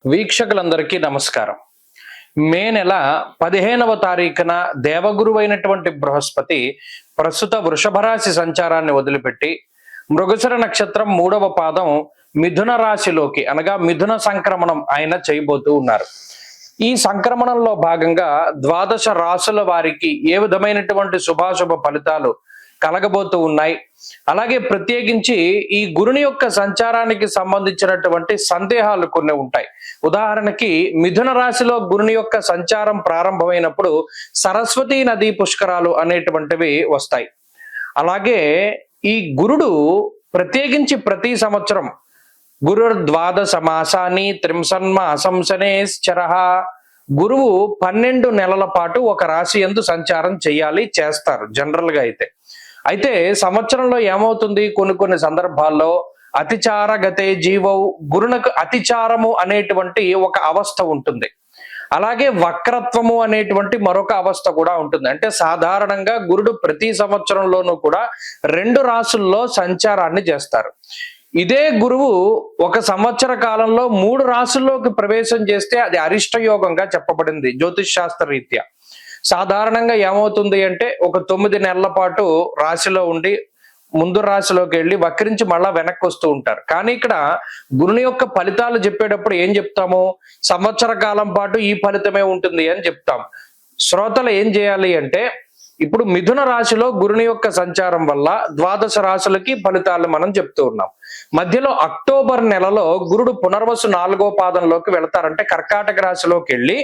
వీక్షకులందరికీ నమస్కారం. మే నెల 15వ తారీఖున దేవగురువైనటువంటి బృహస్పతి ప్రస్తుత వృషభ రాశి సంచారాన్ని వదిలిపెట్టి మృగశిర నక్షత్రం 3వ పాదం మిథున రాశిలోకి అనగా మిథున సంక్రమణం ఆయన చేయబోతూ ఉన్నారు. ఈ సంక్రమణంలో భాగంగా ద్వాదశ రాశుల వారికి ఏ విధమైనటువంటి శుభాశుభ ఫలితాలు కలగబోతూ ఉన్నాయి, అలాగే ప్రత్యేకించి ఈ గురుని యొక్క సంచారానికి సంబంధించినటువంటి సందేహాలు కొన్ని ఉంటాయి. ఉదాహరణకి మిథున రాశిలో గురుని యొక్క సంచారం ప్రారంభమైనప్పుడు సరస్వతీ నదీ పుష్కరాలు అనేటువంటివి వస్తాయి. అలాగే ఈ గురుడు ప్రత్యేకించి ప్రతి సంవత్సరం గురుర్ద్వాదశ మాసాని త్రింసన్మాసంశనేశ్చరః, గురువు 12 నెలల పాటు ఒక రాశి యందు సంచారం చేస్తారు జనరల్ గా. అయితే సంవత్సరంలో ఏమవుతుంది, కొన్ని సందర్భాల్లో అతిచార గతే జీవౌ, గురునకు అతిచారము అనేటువంటి ఒక అవస్థ ఉంటుంది. అలాగే వక్రత్వము అనేటువంటి మరొక అవస్థ కూడా ఉంటుంది. అంటే సాధారణంగా గురుడు ప్రతి సంవత్సరంలోనూ కూడా 2 రాశుల్లో సంచారాన్ని చేస్తారు. ఇదే గురువు ఒక సంవత్సర కాలంలో 3 రాశుల్లోకి ప్రవేశం చేస్తే అది అరిష్ట యోగంగా చెప్పబడింది జ్యోతిష్ శాస్త్ర రీత్యా. సాధారణంగా ఏమవుతుంది అంటే ఒక 9 నెలల పాటు రాశిలో ఉండి ముందు రాశిలోకి వెళ్ళి వక్రించి మళ్ళా వెనక్కి వస్తూ ఉంటారు. కానీ ఇక్కడ గురుని యొక్క ఫలితాలు చెప్పేటప్పుడు ఏం చెప్తాము, సంవత్సర కాలం పాటు ఈ ఫలితమే ఉంటుంది అని చెప్తాం. శ్రోతలు ఏం చేయాలి అంటే, ఇప్పుడు మిథున రాశిలో గురుని యొక్క సంచారం వల్ల ద్వాదశ రాశులకి ఫలితాలు మనం చెప్తూ ఉన్నాం. మధ్యలో అక్టోబర్ నెలలో గురుడు పునర్వసు 4వ పాదంలోకి వెళతారంటే కర్కాటక రాశిలోకి వెళ్ళి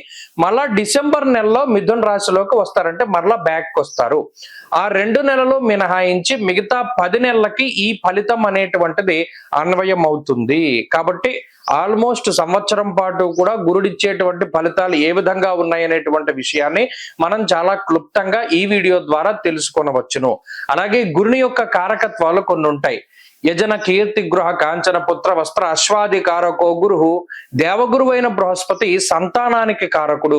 మళ్ళా డిసెంబర్ నెలలో మిథున రాశిలోకి వస్తారంటే మరలా బ్యాక్ వస్తారు. ఆ 2 నెలలు మినహాయించి మిగతా 10 నెలలకి ఈ ఫలితం అనేటువంటిది అన్వయం అవుతుంది. కాబట్టి ఆల్మోస్ట్ సంవత్సరం పాటు కూడా గురుడిచ్చేటువంటి ఫలితాలు ఏ విధంగా ఉన్నాయనేటువంటి విషయాన్ని మనం చాలా క్లుప్తంగా ఈ వీడియో ద్వారా తెలుసుకొనవచ్చును. అలాగే గురుని యొక్క కారకత్వాలు కొన్ని ఉంటాయి. యజన కీర్తి గృహ కాంచన పుత్ర వస్త్ర అశ్వాది కారకో గురు, దేవగురువైన బృహస్పతి సంతానానికి కారకుడు,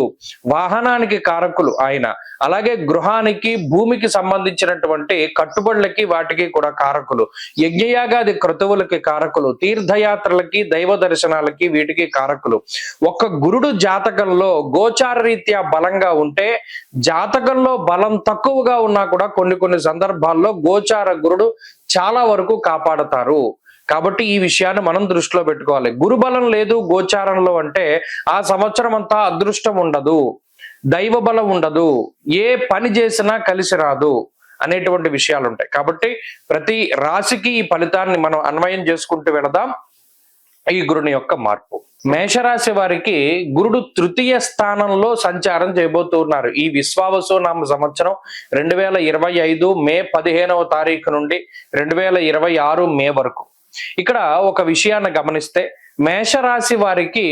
వాహనానికి కారకులు ఆయన. అలాగే గృహానికి భూమికి సంబంధించినటువంటి కట్టుబడులకి వాటికి కూడా కారకులు, యజ్ఞయాగాది క్రతువులకి కారకులు, తీర్థయాత్రలకి దైవ దర్శనాలకి వీటికి కారకులు. ఒక్క గురుడు జాతకంలో గోచార రీత్యా బలంగా ఉంటే, జాతకంలో బలం తక్కువగా ఉన్నా కూడా కొన్ని సందర్భాల్లో గోచార గురుడు చాలా వరకు కాపాడతారు. కాబట్టి ఈ విషయాన్ని మనం దృష్టిలో పెట్టుకోవాలి. గురుబలం లేదు గోచారంలో అంటే ఆ సంవత్సరం అంతా అదృష్టం ఉండదు, దైవ బలం ఉండదు, ఏ పని చేసినా కలిసి రాదు అనేటువంటి విషయాలు ఉంటాయి. కాబట్టి ప్రతి రాశికి ఈ ఫలితాన్ని మనం అన్వయం చేసుకుంటూ వెళదాం. ఈ గురుని యొక్క మార్పు, మేషరాశి వారికి గురుడు 3వ స్థానంలో సంచారం చేయబోతున్నారు. ఈ విశ్వావసు నామ సంవత్సరం 2025 మే 15వ తారీఖు నుండి 2026 మే వరకు. ఇక్కడ ఒక విషయాన్ని గమనిస్తే మేషరాశి వారికి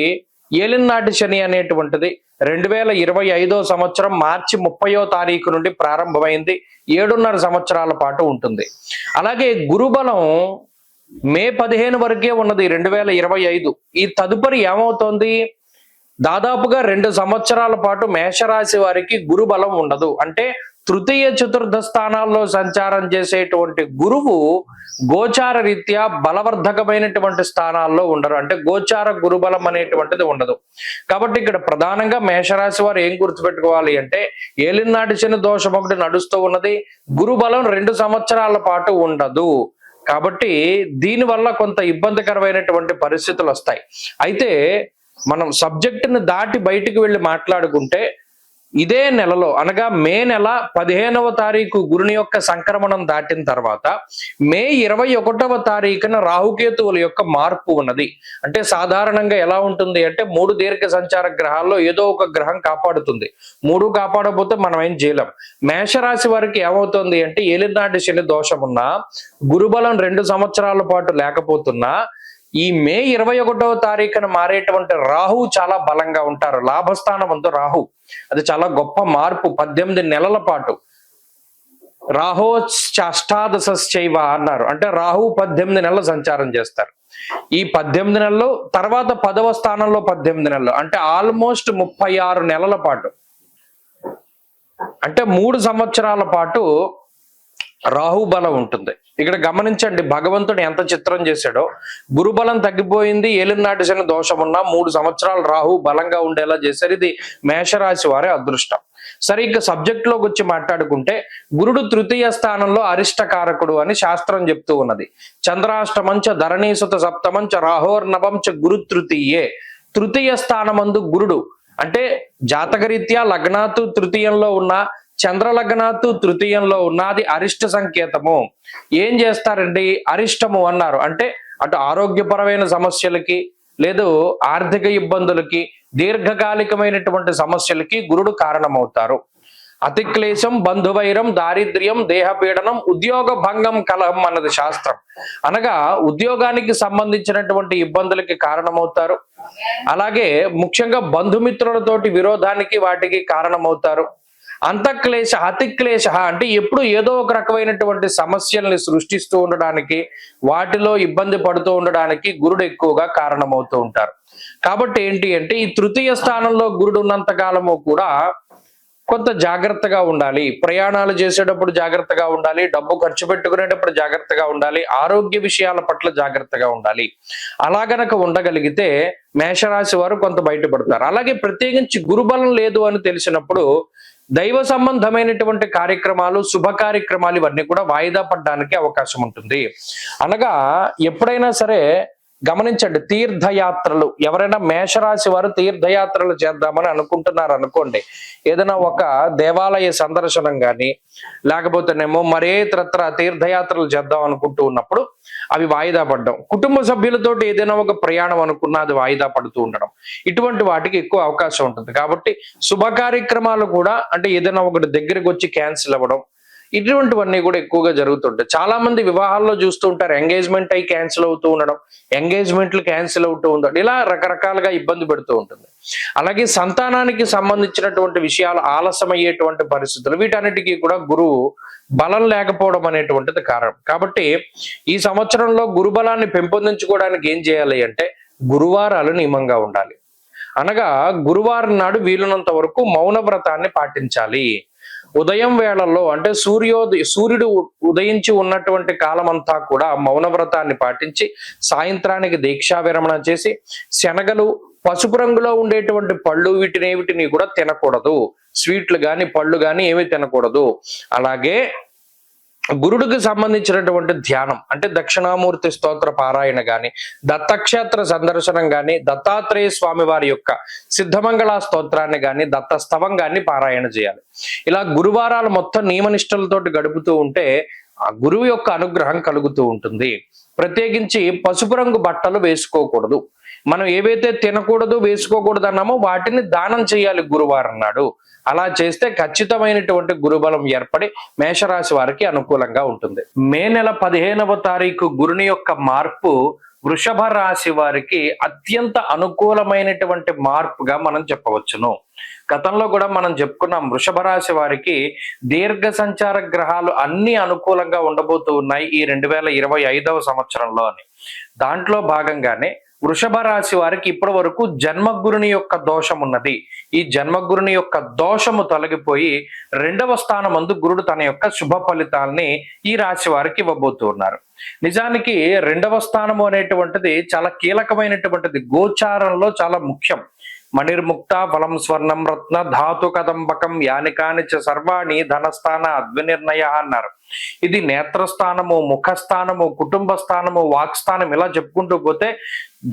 ఏలినాటి శని అనేటువంటిది 2025వ సంవత్సరం మార్చి 30వ తారీఖు నుండి ప్రారంభమైంది. 7.5 సంవత్సరాల పాటు ఉంటుంది. అలాగే గురుబలం మే 15 వరకే ఉన్నది 2025. ఈ తదుపరి ఏమవుతోంది, దాదాపుగా 2 సంవత్సరాల పాటు మేషరాశి వారికి గురు బలం ఉండదు. అంటే తృతీయ చతుర్థ స్థానాల్లో సంచారం చేసేటువంటి గురువు గోచార రీత్యా బలవర్ధకమైనటువంటి స్థానాల్లో ఉండరు. అంటే గోచార గురుబలం అనేటువంటిది ఉండదు. కాబట్టి ఇక్కడ ప్రధానంగా మేషరాశి వారు ఏం గుర్తుపెట్టుకోవాలి అంటే, ఏలినాటి శని దోషం ఒకటి నడుస్తూ ఉన్నది, గురుబలం 2 సంవత్సరాల పాటు ఉండదు. కాబట్టి దీనివల్ల కొంత ఇబ్బందికరమైనటువంటి పరిస్థితులు వస్తాయి. అయితే మనం సబ్జెక్టుని దాటి బయటికి వెళ్ళి మాట్లాడుకుంటే, ఇదే నెలలో అనగా మే నెల 15వ తారీఖు గురుని యొక్క సంక్రమణం దాటిన తర్వాత మే 21వ తారీఖున రాహుకేతువుల యొక్క మార్పు ఉన్నది. అంటే సాధారణంగా ఎలా ఉంటుంది అంటే, 3 దీర్ఘ సంచార గ్రహాల్లో ఏదో ఒక గ్రహం కాపాడుతుంది. 3 కాపాడకపోతే మనం ఏం చేయలేం. మేషరాశి వారికి ఏమవుతుంది అంటే, ఏలినాటి శని దోషం ఉన్నా, గురుబలం 2 సంవత్సరాల పాటు లేకపోతున్నా, ఈ మే 21వ తారీఖున మారేటువంటి రాహు చాలా బలంగా ఉంటారు. లాభస్థానం అంతా రాహు, అది చాలా గొప్ప మార్పు. 18 నెలల పాటు రాహో అష్టాదశైవ అన్నారు. అంటే రాహు 18 నెలలు సంచారం చేస్తారు. ఈ 18 నెలలు తర్వాత 10వ స్థానంలో 18 నెలలు, అంటే ఆల్మోస్ట్ 36 నెలల పాటు, అంటే 3 సంవత్సరాల పాటు రాహు బలం ఉంటుంది. ఇక్కడ గమనించండి, భగవంతుడు ఎంత చిత్రం చేశాడో. గురుబలం తగ్గిపోయింది, ఏలినాటి శని దోషం ఉన్న 3 సంవత్సరాలు రాహు బలంగా ఉండేలా చేశారు. ఇది మేషరాశి వారి అదృష్టం. సరే, ఇక సబ్జెక్ట్ లోకి వచ్చి మాట్లాడుకుంటే, గురుడు తృతీయ స్థానంలో అరిష్టకారకుడు అని శాస్త్రం చెప్తూ ఉన్నది. చంద్రాష్టమంచ ధరణీసుత సప్తమంచ రాహోర్నవంచ గురు తృతీయే. తృతీయ స్థానమందు గురుడు అంటే జాతకరీత్యా లగ్నాతు తృతీయంలో ఉన్న, చంద్ర లగ్నాతు తృతీయంలో ఉన్నది అరిష్ట సంకేతము. ఏం చేస్తారండి అరిష్టము అన్నారు అంటే, అటు ఆరోగ్యపరమైన సమస్యలకి, లేదు ఆర్థిక ఇబ్బందులకి, దీర్ఘకాలికమైనటువంటి సమస్యలకి గురుడు కారణమవుతారు. అతిక్లేశం, బంధువైరం, దారిద్ర్యం, దేహపీడనం, ఉద్యోగ భంగం, కలహం అన్నది శాస్త్రం. అనగా ఉద్యోగానికి సంబంధించినటువంటి ఇబ్బందులకి కారణమవుతారు. అలాగే ముఖ్యంగా బంధుమిత్రులతోటి విరోధానికి వాటికి కారణమవుతారు. అంతఃక్లేశ, అతిక్లేశ అంటే ఎప్పుడు ఏదో ఒక రకమైనటువంటి సమస్యల్ని సృష్టిస్తూ ఉండడానికి, వాటిలో ఇబ్బంది పడుతూ ఉండడానికి గురుడు ఎక్కువగా కారణమవుతూ ఉంటారు. కాబట్టి ఏంటి అంటే, ఈ తృతీయ స్థానంలో గురుడు ఉన్నంత కాలము కూడా కొంత జాగ్రత్తగా ఉండాలి. ప్రయాణాలు చేసేటప్పుడు జాగ్రత్తగా ఉండాలి, డబ్బు ఖర్చు పెట్టుకునేటప్పుడు జాగ్రత్తగా ఉండాలి, ఆరోగ్య విషయాల పట్ల జాగ్రత్తగా ఉండాలి. అలా గనక ఉండగలిగితే మేషరాశి వారు కొంత బయటపడతారు. అలాగే ప్రత్యేకించి గురుబలం లేదు అని తెలిసినప్పుడు దైవ సంబంధమైనటువంటి కార్యక్రమాలు, శుభ కార్యక్రమాలు ఇవన్నీ కూడా వాయిదా పడడానికి అవకాశం ఉంటుంది. అనగా ఎప్పుడైనా సరే గమనించండి, తీర్థయాత్రలు, ఎవరైనా మేషరాశి వారు తీర్థయాత్రలు చేద్దామని అనుకుంటున్నారు అనుకోండి, ఏదైనా ఒక దేవాలయ సందర్శనం కానీ, లేకపోతేనేమో మరే ఇతరత్ర తీర్థయాత్రలు చేద్దాం అనుకుంటూ ఉన్నప్పుడు అవి వాయిదా పడడం, కుటుంబ సభ్యులతోటి ఏదైనా ఒక ప్రయాణం అనుకున్నా అది వాయిదా పడుతూ ఉండడం, ఇటువంటి వాటికి ఎక్కువ అవకాశం ఉంటుంది. కాబట్టి శుభ కార్యక్రమాలు కూడా అంటే ఏదైనా ఒకటి దగ్గరికి వచ్చి క్యాన్సిల్ అవ్వడం, ఇటువంటివన్నీ కూడా ఎక్కువగా జరుగుతుంటాయి. చాలా మంది వివాహాల్లో చూస్తూ ఉంటారు, ఎంగేజ్మెంట్ అయి క్యాన్సిల్ అవుతూ ఉండడం, ఎంగేజ్మెంట్లు క్యాన్సిల్ అవుతూ ఉండడం, ఇలా రకరకాలుగా ఇబ్బంది పెడుతూ ఉంటుంది. అలాగే సంతానానికి సంబంధించినటువంటి విషయాలు ఆలస్యమయ్యేటువంటి పరిస్థితులు, వీటన్నిటికీ కూడా గురువు బలం లేకపోవడం అనేటువంటిది కారణం. కాబట్టి ఈ సంవత్సరంలో గురుబలాన్ని పెంపొందించుకోవడానికి ఏం చేయాలి అంటే, గురువారాలు నియమంగా ఉండాలి. అనగా గురువారం నాడు వీలున్నంత వరకు మౌన వ్రతాన్ని పాటించాలి. ఉదయం వేళల్లో అంటే సూర్యుడు ఉదయించి ఉన్నటువంటి కాలం అంతా కూడా మౌన వ్రతాన్ని పాటించి, సాయంత్రానికి దీక్షా విరమణ చేసి, శనగలు, పసుపు రంగులో ఉండేటువంటి పళ్ళు వీటిని కూడా తినకూడదు. స్వీట్లు గాని పళ్ళు గాని ఏమీ తినకూడదు. అలాగే గురుడికి సంబంధించినటువంటి ధ్యానం అంటే దక్షిణామూర్తి స్తోత్ర పారాయణ గాని, దత్తక్షేత్ర సందర్శనం గాని, దత్తాత్రేయ స్వామి వారి యొక్క సిద్ధమంగళ స్తోత్రాన్ని గాని, దత్తస్తవం గాని పారాయణ చేయాలి. ఇలా గురువారాలు మొత్తం నియమనిష్టలతోటి గడుపుతూ ఉంటే ఆ గురువు యొక్క అనుగ్రహం కలుగుతూ ఉంటుంది. ప్రత్యేకించి పసుపు రంగు బట్టలు వేసుకోకూడదు. మనం ఏవైతే తినకూడదు, వేసుకోకూడదు అన్నామో వాటిని దానం చేయాలి గురువారం నాడు. అలా చేస్తే ఖచ్చితమైనటువంటి గురుబలం ఏర్పడి మేషరాశి వారికి అనుకూలంగా ఉంటుంది. మే నెల 15వ తారీఖు గురుని యొక్క మార్పు వృషభ రాశి వారికి అత్యంత అనుకూలమైనటువంటి మార్పుగా మనం చెప్పవచ్చును. గతంలో కూడా మనం చెప్పుకున్నాం, వృషభ రాశి వారికి దీర్ఘ సంచార గ్రహాలు అన్ని అనుకూలంగా ఉండబోతూ ఉన్నాయి ఈ 2025వ సంవత్సరంలో అని. దాంట్లో భాగంగానే వృషభ రాశి వారికి ఇప్పటి వరకు జన్మగురుని యొక్క దోషం ఉన్నది. ఈ జన్మగురుని యొక్క దోషము తొలగిపోయి 2వ స్థానమందు గురుడు తన యొక్క శుభ ఫలితాల్ని ఈ రాశి వారికి ఇవ్వబోతూ ఉన్నారు. నిజానికి 2వ స్థానము అనేటువంటిది చాలా కీలకమైనటువంటిది, గోచారంలో చాలా ముఖ్యం. మణిర్ముక్త ఫలం స్వర్ణం రత్న ధాతు కదంబకం యానికాని చ సర్వాణి ధనస్థాన అద్వినిర్ణయ అన్నారు. ఇది నేత్రస్థానము, ముఖస్థానము, కుటుంబ స్థానము, వాక్స్థానం, ఇలా చెప్పుకుంటూ పోతే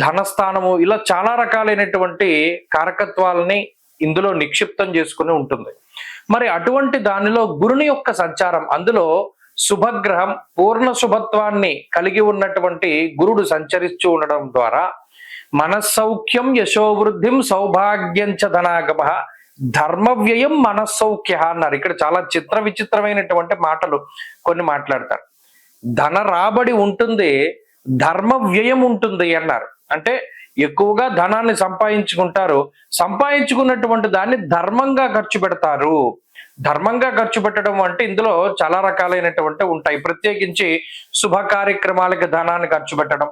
ధనస్థానము, ఇలా చాలా రకాలైనటువంటి కారకత్వాలని ఇందులో నిక్షిప్తం చేసుకుని ఉంటుంది. మరి అటువంటి దానిలో గురుని యొక్క సంచారం, అందులో శుభగ్రహం పూర్ణ శుభత్వాన్ని కలిగి ఉన్నటువంటి గురుడు సంచరిస్తూ ఉండడం ద్వారా మనస్సౌఖ్యం యశోవృద్ధిం సౌభాగ్యంచ ధనాగమ ధర్మ వ్యయం మనస్సౌఖ్య అన్నారు. ఇక్కడ చాలా విచిత్రమైనటువంటి మాటలు కొన్ని మాట్లాడతారు. ధన రాబడి ఉంటుంది, ధర్మ వ్యయం ఉంటుంది అన్నారు. అంటే ఎక్కువగా ధనాన్ని సంపాదించుకుంటారు, సంపాదించుకున్నటువంటి దాన్ని ధర్మంగా ఖర్చు పెడతారు. ధర్మంగా ఖర్చు పెట్టడం అంటే ఇందులో చాలా రకాలైనటువంటి ఉంటాయి. ప్రత్యేకించి శుభ కార్యక్రమాలకి ధనాన్ని ఖర్చు పెట్టడం,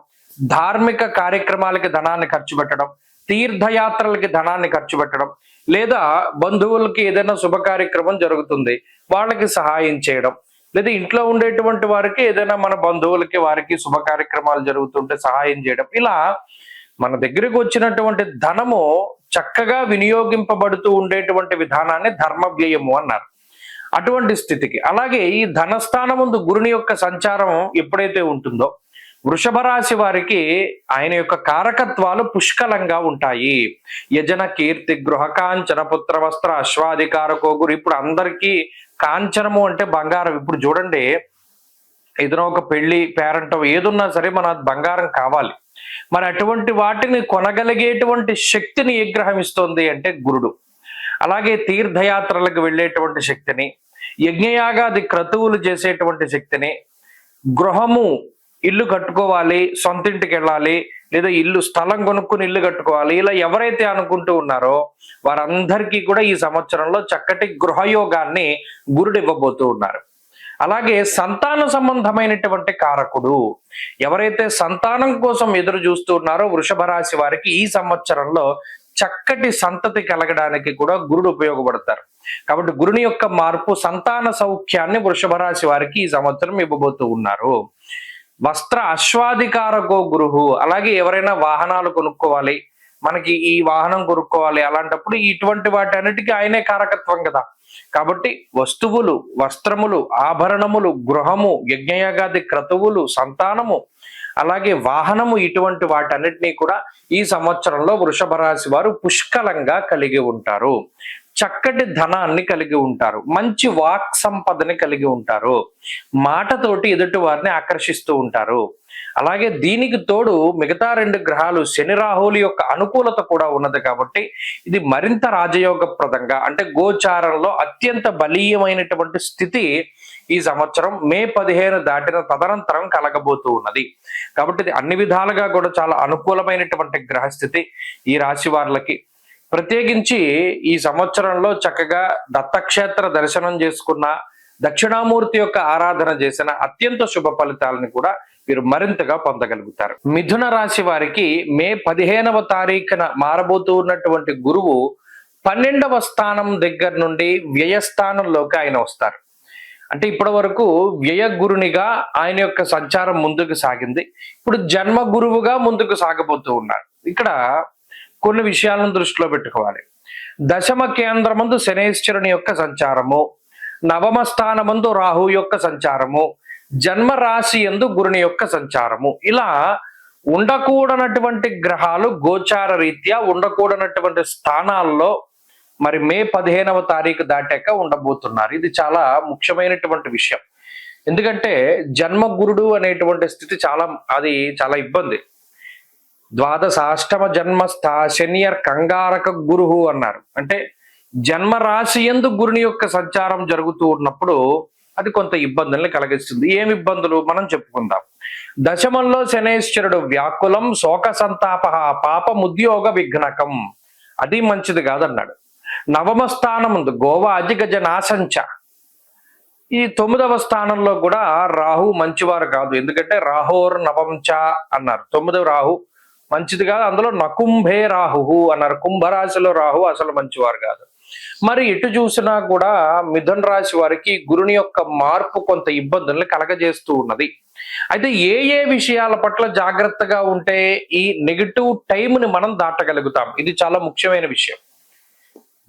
ధార్మిక కార్యక్రమాలకి ధనాన్ని ఖర్చు పెట్టడం, తీర్థయాత్రలకి ధనాన్ని ఖర్చు పెట్టడం, లేదా బంధువులకి ఏదైనా శుభ కార్యక్రమం జరుగుతుంది వాళ్ళకి సహాయం చేయడం, లేదా ఇంట్లో ఉండేటువంటి వారికి ఏదైనా మన బంధువులకి వారికి శుభ కార్యక్రమాలు జరుగుతుంటే సహాయం చేయడం, ఇలా మన దగ్గరికి వచ్చినటువంటి ధనము చక్కగా వినియోగింపబడుతూ ఉండేటువంటి విధానాన్ని ధర్మ వ్యయము అన్నారు. అటువంటి స్థితికి, అలాగే ఈ ధనస్థానం ముందు గురుని యొక్క సంచారం ఎప్పుడైతే ఉంటుందో వృషభ రాశి వారికి ఆయన యొక్క కారకత్వాలు పుష్కలంగా ఉంటాయి. యజన కీర్తి గృహ కాంచన పుత్ర వస్త్ర అశ్వాధికారకో గురు. ఇప్పుడు అందరికీ కాంచనము అంటే బంగారం. ఇప్పుడు చూడండి, ఏదైనా ఒక పెళ్లి పేరంటం ఏదున్నా సరే మన బంగారం కావాలి. మరి అటువంటి వాటిని కొనగలిగేటువంటి శక్తిని ఏ గ్రహం ఇస్తోంది అంటే గురుడు. అలాగే తీర్థయాత్రలకు వెళ్ళేటువంటి శక్తిని, యజ్ఞయాగాది క్రతువులు చేసేటువంటి శక్తిని, గృహము ఇల్లు కట్టుకోవాలి, సొంత ఇంటికి వెళ్ళాలి, లేదా ఇల్లు స్థలం కొనుక్కుని ఇల్లు కట్టుకోవాలి, ఇలా ఎవరైతే అనుకుంటూ ఉన్నారో వారందరికీ కూడా ఈ సంవత్సరంలో చక్కటి గృహయోగాన్ని గురుడు ఇవ్వబోతూ ఉన్నారు. అలాగే సంతాన సంబంధమైనటువంటి కారకుడు, ఎవరైతే సంతానం కోసం ఎదురు చూస్తూ ఉన్నారో వృషభ రాశి వారికి ఈ సంవత్సరంలో చక్కటి సంతతి కలగడానికి కూడా గురుడు ఉపయోగపడతారు. కాబట్టి గురుని యొక్క మార్పు సంతాన సౌఖ్యాన్ని వృషభ రాశి వారికి ఈ సంవత్సరం ఇవ్వబోతూ ఉన్నారు. వస్త్ర అశ్వాధికారకో గురువు. అలాగే ఎవరైనా వాహనాలు కొనుక్కోవాలి, మనకి ఈ వాహనం కొనుక్కోవాలి, అలాంటప్పుడు ఇటువంటి వాటి అన్నిటికీ ఆయనే కారకత్వం కదా. కాబట్టి వస్తువులు, వస్త్రములు, ఆభరణములు, గృహము, యజ్ఞయాగాది క్రతువులు, సంతానము, అలాగే వాహనము, ఇటువంటి వాటన్నిటినీ కూడా ఈ సంవత్సరంలో వృషభ రాశి వారు పుష్కలంగా కలిగి ఉంటారు. చక్కటి ధనాన్ని కలిగి ఉంటారు, మంచి వాక్ సంపదని కలిగి ఉంటారు, మాటతోటి ఎదుటి వారిని ఆకర్షిస్తూ ఉంటారు. అలాగే దీనికి తోడు మిగతా 2 గ్రహాలు శని రాహువుల యొక్క అనుకూలత కూడా ఉన్నది. కాబట్టి ఇది మరింత రాజయోగప్రదంగా, అంటే గోచారంలో అత్యంత బలీయమైనటువంటి స్థితి ఈ సంవత్సరం మే 15 దాటిన తదనంతరం కలగబోతూ ఉన్నది. కాబట్టి ఇది అన్ని విధాలుగా కూడా చాలా అనుకూలమైనటువంటి గ్రహస్థితి ఈ రాశి వారికి. ప్రత్యేకించి ఈ సంవత్సరంలో చక్కగా దత్తక్షేత్ర దర్శనం చేసుకున్న, దక్షిణామూర్తి యొక్క ఆరాధన చేసిన అత్యంత శుభ ఫలితాలను కూడా మీరు మరింతగా పొందగలుగుతారు. మిథున రాశి వారికి మే 15వ తారీఖున మారబోతూ ఉన్నటువంటి గురువు 12వ స్థానం దగ్గర నుండి వ్యయస్థానంలోకి ఆయన వస్తారు. అంటే ఇప్పటి వరకు వ్యయ గురునిగా ఆయన యొక్క సంచారం ముందుకు సాగింది. ఇప్పుడు జన్మ గురువుగా ముందుకు సాగబోతూ ఉన్నారు. ఇక్కడ కొన్ని విషయాలను దృష్టిలో పెట్టుకోవాలి. దశమ కేంద్రమందు శనేశ్వరుని యొక్క సంచారము, నవమ స్థానమందు రాహు యొక్క సంచారము, జన్మ రాశి యందు గురుని యొక్క సంచారము, ఇలా ఉండకూడనటువంటి గ్రహాలు గోచార రీత్యా ఉండకూడనటువంటి స్థానాల్లో మరి మే 15వ తారీఖు దాటాక ఉండబోతున్నారు. ఇది చాలా ముఖ్యమైనటువంటి విషయం. ఎందుకంటే జన్మ గురుడు అనేటువంటి స్థితి చాలా ఇబ్బంది. ద్వాదశాష్టమ జన్మస్థ శనియర్ కంగారక గురువు అన్నారు. అంటే జన్మ రాశి యందు గురుని యొక్క సంచారం జరుగుతూ ఉన్నప్పుడు అది కొంత ఇబ్బందుల్ని కలిగిస్తుంది. ఏమి ఇబ్బందులు మనం చెప్పుకుందాం. దశమంలో శనేశ్వరుడు వ్యాకులం శోక సంతాప పాపముద్యోగ విఘ్నకం, అది మంచిది కాదన్నాడు. నవమ స్థానం ముందు గోవా అధిగజ నాశంచ, ఈ 9వ స్థానంలో కూడా రాహు మంచివారు కాదు. ఎందుకంటే రాహోర్ నవంచ అన్నారు. 9వ రాహు మంచిది కాదు. అందులో నకుంభే రాహు అన్నారు. కుంభరాశిలో రాహు అసలు మంచివారు కాదు. మరి ఎటు చూసినా కూడా మిథున రాశి వారికి గురుని యొక్క మార్పు కొంత ఇబ్బందుల్ని కలగజేస్తూ ఉన్నది. అయితే ఏ విషయాల పట్ల జాగ్రత్తగా ఉంటే ఈ నెగిటివ్ టైంని మనం దాటగలుగుతాం, ఇది చాలా ముఖ్యమైన విషయం.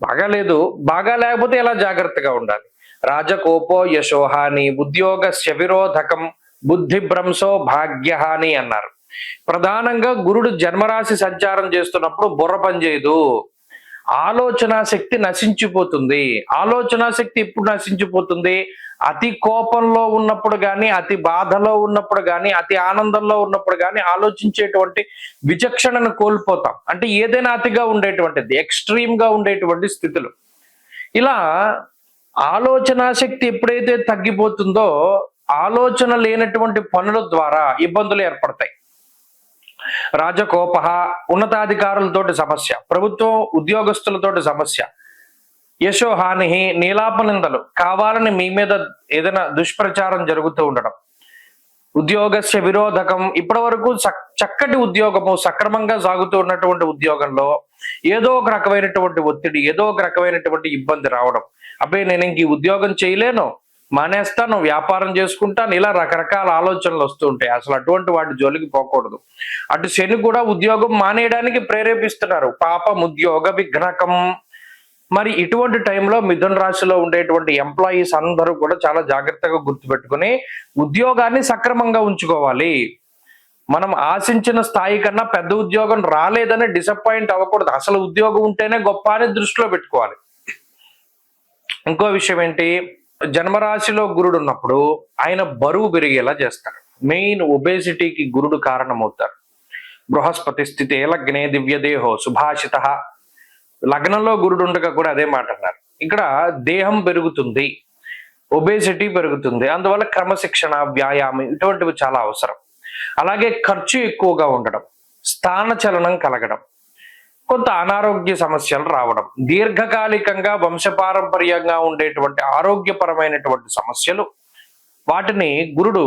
బాగాలేదు, బాగా లేకపోతే ఎలా జాగ్రత్తగా ఉండాలి. రాజకోపో యశోహాని, ఉద్యోగస్య విరోధకం, బుద్ధిభ్రంశో భాగ్యహాని అన్నారు. ప్రధానంగా గురుడు జన్మరాశి సంచారం చేస్తున్నప్పుడు బుర్ర పనిచేయదు, ఆలోచన శక్తి నశించిపోతుంది. ఆలోచన శక్తి ఎప్పుడు నశించిపోతుంది? అతి కోపంలో ఉన్నప్పుడు కానీ, అతి బాధలో ఉన్నప్పుడు కానీ, అతి ఆనందంలో ఉన్నప్పుడు కానీ ఆలోచించేటువంటి విచక్షణను కోల్పోతాం. అంటే ఏదైనా అతిగా ఉండేటువంటిది, ఎక్స్ట్రీమ్ గా ఉండేటువంటి స్థితులు. ఇలా ఆలోచన శక్తి ఎప్పుడైతే తగ్గిపోతుందో ఆలోచన లేనటువంటి పనుల ద్వారా ఇబ్బందులు ఏర్పడతాయి. రాజకోప, ఉన్నతాధికారులతోటి సమస్య, ప్రభుత్వం ఉద్యోగస్తులతోటి సమస్య, యశోహాని, నీలాపనిందలు, కావాలని మీ మీద ఏదైనా దుష్ప్రచారం జరుగుతూ ఉండడం, ఉద్యోగస్య విరోధకం, ఇప్పటి వరకు చక్కటి ఉద్యోగము సక్రమంగా సాగుతూ ఉన్నటువంటి ఉద్యోగంలో ఏదో ఒక రకమైనటువంటి ఒత్తిడి, ఏదో ఒక రకమైనటువంటి ఇబ్బంది రావడం. అబ్బాయి నేను ఇంక ఈ ఉద్యోగం చేయలేను, మానేస్తాను, వ్యాపారం చేసుకుంటాను, ఇలా రకరకాల ఆలోచనలు వస్తూ ఉంటాయి. అసలు అటువంటి వాటి జోలికి పోకూడదు. అటు శని కూడా ఉద్యోగం మానేయడానికి ప్రేరేపిస్తున్నారు. పాపం ఉద్యోగ విఘ్నకం. మరి ఇటువంటి టైంలో మిథున రాశిలో ఉండేటువంటి ఎంప్లాయీస్ అందరూ కూడా చాలా జాగ్రత్తగా గుర్తుపెట్టుకుని ఉద్యోగాన్ని సక్రమంగా ఉంచుకోవాలి. మనం ఆశించిన స్థాయి కన్నా పెద్ద ఉద్యోగం రాలేదని డిసప్పాయింట్ అవ్వకూడదు. అసలు ఉద్యోగం ఉంటేనే గొప్ప అని దృష్టిలో పెట్టుకోవాలి. ఇంకో విషయం ఏంటి, జన్మరాశిలో గురుడు ఉన్నప్పుడు ఆయన బరువు పెరిగేలా చేస్తారు. మెయిన్ ఒబేసిటీకి గురుడు కారణమవుతారు. బృహస్పతి స్థితి లగ్నే దివ్యదేహో సుభాషిత. లగ్నంలో గురుడు ఉండగా కూడా అదే మాట అన్నారు. ఇక్కడ దేహం పెరుగుతుంది, ఒబేసిటీ పెరుగుతుంది. అందువల్ల క్రమశిక్షణ, వ్యాయామం ఇటువంటివి చాలా అవసరం. అలాగే ఖర్చు ఎక్కువగా ఉండడం, స్థానచలనం కలగడం, కొంత అనారోగ్య సమస్యలు రావడం, దీర్ఘకాలికంగా వంశపారంపర్యంగా ఉండేటువంటి ఆరోగ్యపరమైనటువంటి సమస్యలు, వాటిని గురుడు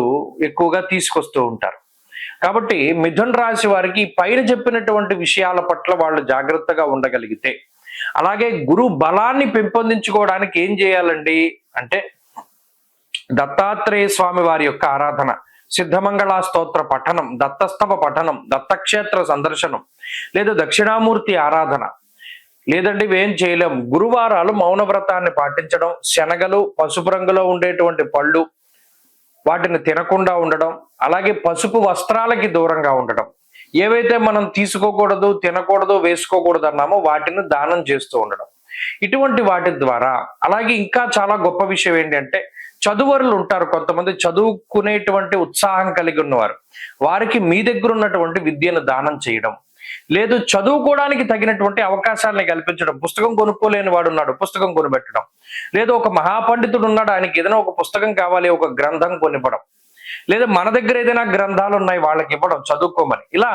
ఎక్కువగా తీసుకొస్తూ ఉంటారు. కాబట్టి మిథున రాశి వారికి పైన చెప్పినటువంటి విషయాల పట్ల వాళ్ళు జాగ్రత్తగా ఉండగలిగితే, అలాగే గురు బలాన్ని పెంపొందించుకోవడానికి ఏం చేయాలండి అంటే దత్తాత్రేయ స్వామి వారి యొక్క ఆరాధన, సిద్ధమంగళ స్తోత్ర పఠనం, దత్తస్తవ పఠనం, దత్తక్షేత్ర సందర్శనం, లేదా దక్షిణామూర్తి ఆరాధన, లేదండి ఇవేం చేయలేం గురువారాలు మౌన వ్రతాన్ని పాటించడం, శనగలు, పసుపు రంగులో ఉండేటువంటి పళ్ళు వాటిని తినకుండా ఉండడం, అలాగే పసుపు వస్త్రాలకి దూరంగా ఉండడం, ఏవైతే మనం తీసుకోకూడదు, తినకూడదు, వేసుకోకూడదు అన్నామో వాటిని దానం చేస్తూ ఉండడం, ఇటువంటి వాటి ద్వారా. అలాగే ఇంకా చాలా గొప్ప విషయం ఏంటంటే చదువరులు ఉంటారు కొంతమంది, చదువుకునేటువంటి ఉత్సాహం కలిగి ఉన్నవారు, వారికి మీ దగ్గర ఉన్నటువంటి విద్యను దానం చేయడం, లేదు చదువుకోవడానికి తగినటువంటి అవకాశాలని కల్పించడం. పుస్తకం కొనుక్కోలేని వాడు ఉన్నాడు, పుస్తకం కొనిపెట్టడం, లేదు ఒక మహాపండితుడు ఉన్నాడు, ఆయనకి ఏదైనా ఒక పుస్తకం కావాలి, ఒక గ్రంథం కొనివ్వడం, లేదా మన దగ్గర ఏదైనా గ్రంథాలు ఉన్నాయి వాళ్ళకి ఇవ్వడం చదువుకోమని. ఇలా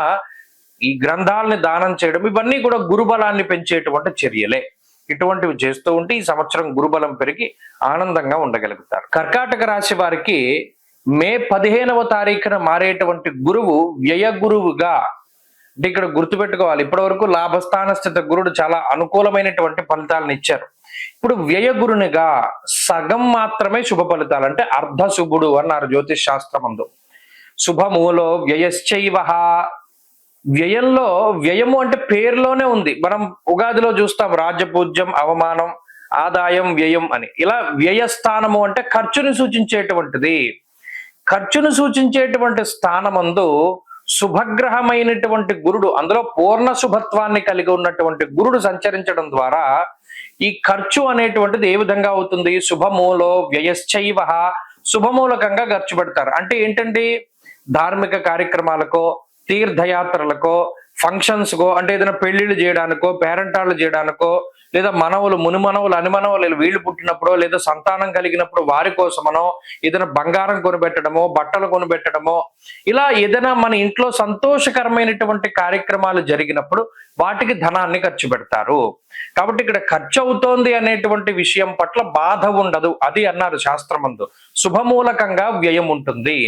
ఈ గ్రంథాలని దానం చేయడం, ఇవన్నీ కూడా గురుబలాన్ని పెంచేటువంటి చర్యలే. ఇటువంటివి చేస్తూ ఉంటే ఈ సంవత్సరం గురుబలం పెరిగి ఆనందంగా ఉండగలుగుతారు. కర్కాటక రాశి వారికి మే 15వ తారీఖున మారేటువంటి గురువు వ్యయ గురువుగా, అంటే ఇక్కడ గుర్తుపెట్టుకోవాలి, ఇప్పటి వరకు లాభస్థాన స్థిత గురుడు చాలా అనుకూలమైనటువంటి ఫలితాలను ఇచ్చారు. ఇప్పుడు వ్యయ గురునిగా సగం మాత్రమే శుభ ఫలితాలు, అంటే అర్ధ శుభుడు అన్నారు జ్యోతిష్ శాస్త్రమందు. శుభమూలో వ్యయశ్చైవ. వ్యయంలో, వ్యయము అంటే పేరులోనే ఉంది. మనం ఉగాదిలో చూస్తాం రాజ్యపూజ్యం, అవమానం, ఆదాయం, వ్యయం అని. ఇలా వ్యయస్థానము అంటే ఖర్చుని సూచించేటువంటిది. ఖర్చును సూచించేటువంటి స్థానమందు శుభగ్రహమైనటువంటి గురుడు, అందులో పూర్ణ శుభత్వాన్ని కలిగి ఉన్నటువంటి గురుడు సంచరించడం ద్వారా ఈ ఖర్చు అనేటువంటిది ఏ విధంగా అవుతుంది, శుభమూలో వ్యయశ్చైవ, శుభమూలకంగా ఖర్చు పెడతారు. అంటే ఏంటండి, ధార్మిక కార్యక్రమాలకో, తీర్థయాత్రలకో, ఫంక్షన్స్కో, అంటే ఏదైనా పెళ్లిళ్ళు చేయడానికో, పేరెంటాళ్ళు చేయడానికో, లేదా మనవలు, మునిమనవులు, అనుమనవులు వీళ్ళు పుట్టినప్పుడో, లేదా సంతానం కలిగినప్పుడు వారి కోసమనో ఏదైనా బంగారం కొనిపెట్టడమో, బట్టలు కొనిపెట్టడమో, ఇలా ఏదైనా మన ఇంట్లో సంతోషకరమైనటువంటి కార్యక్రమాలు జరిగినప్పుడు వాటికి ధనాన్ని ఖర్చు పెడతారు. కాబట్టి ఇక్కడ ఖర్చు అవుతోంది అనేటువంటి విషయం పట్ల బాధ ఉండదు, అది అన్నారు శాస్త్రమందు. శుభమూలకంగా వ్యయం ఉంటుంది.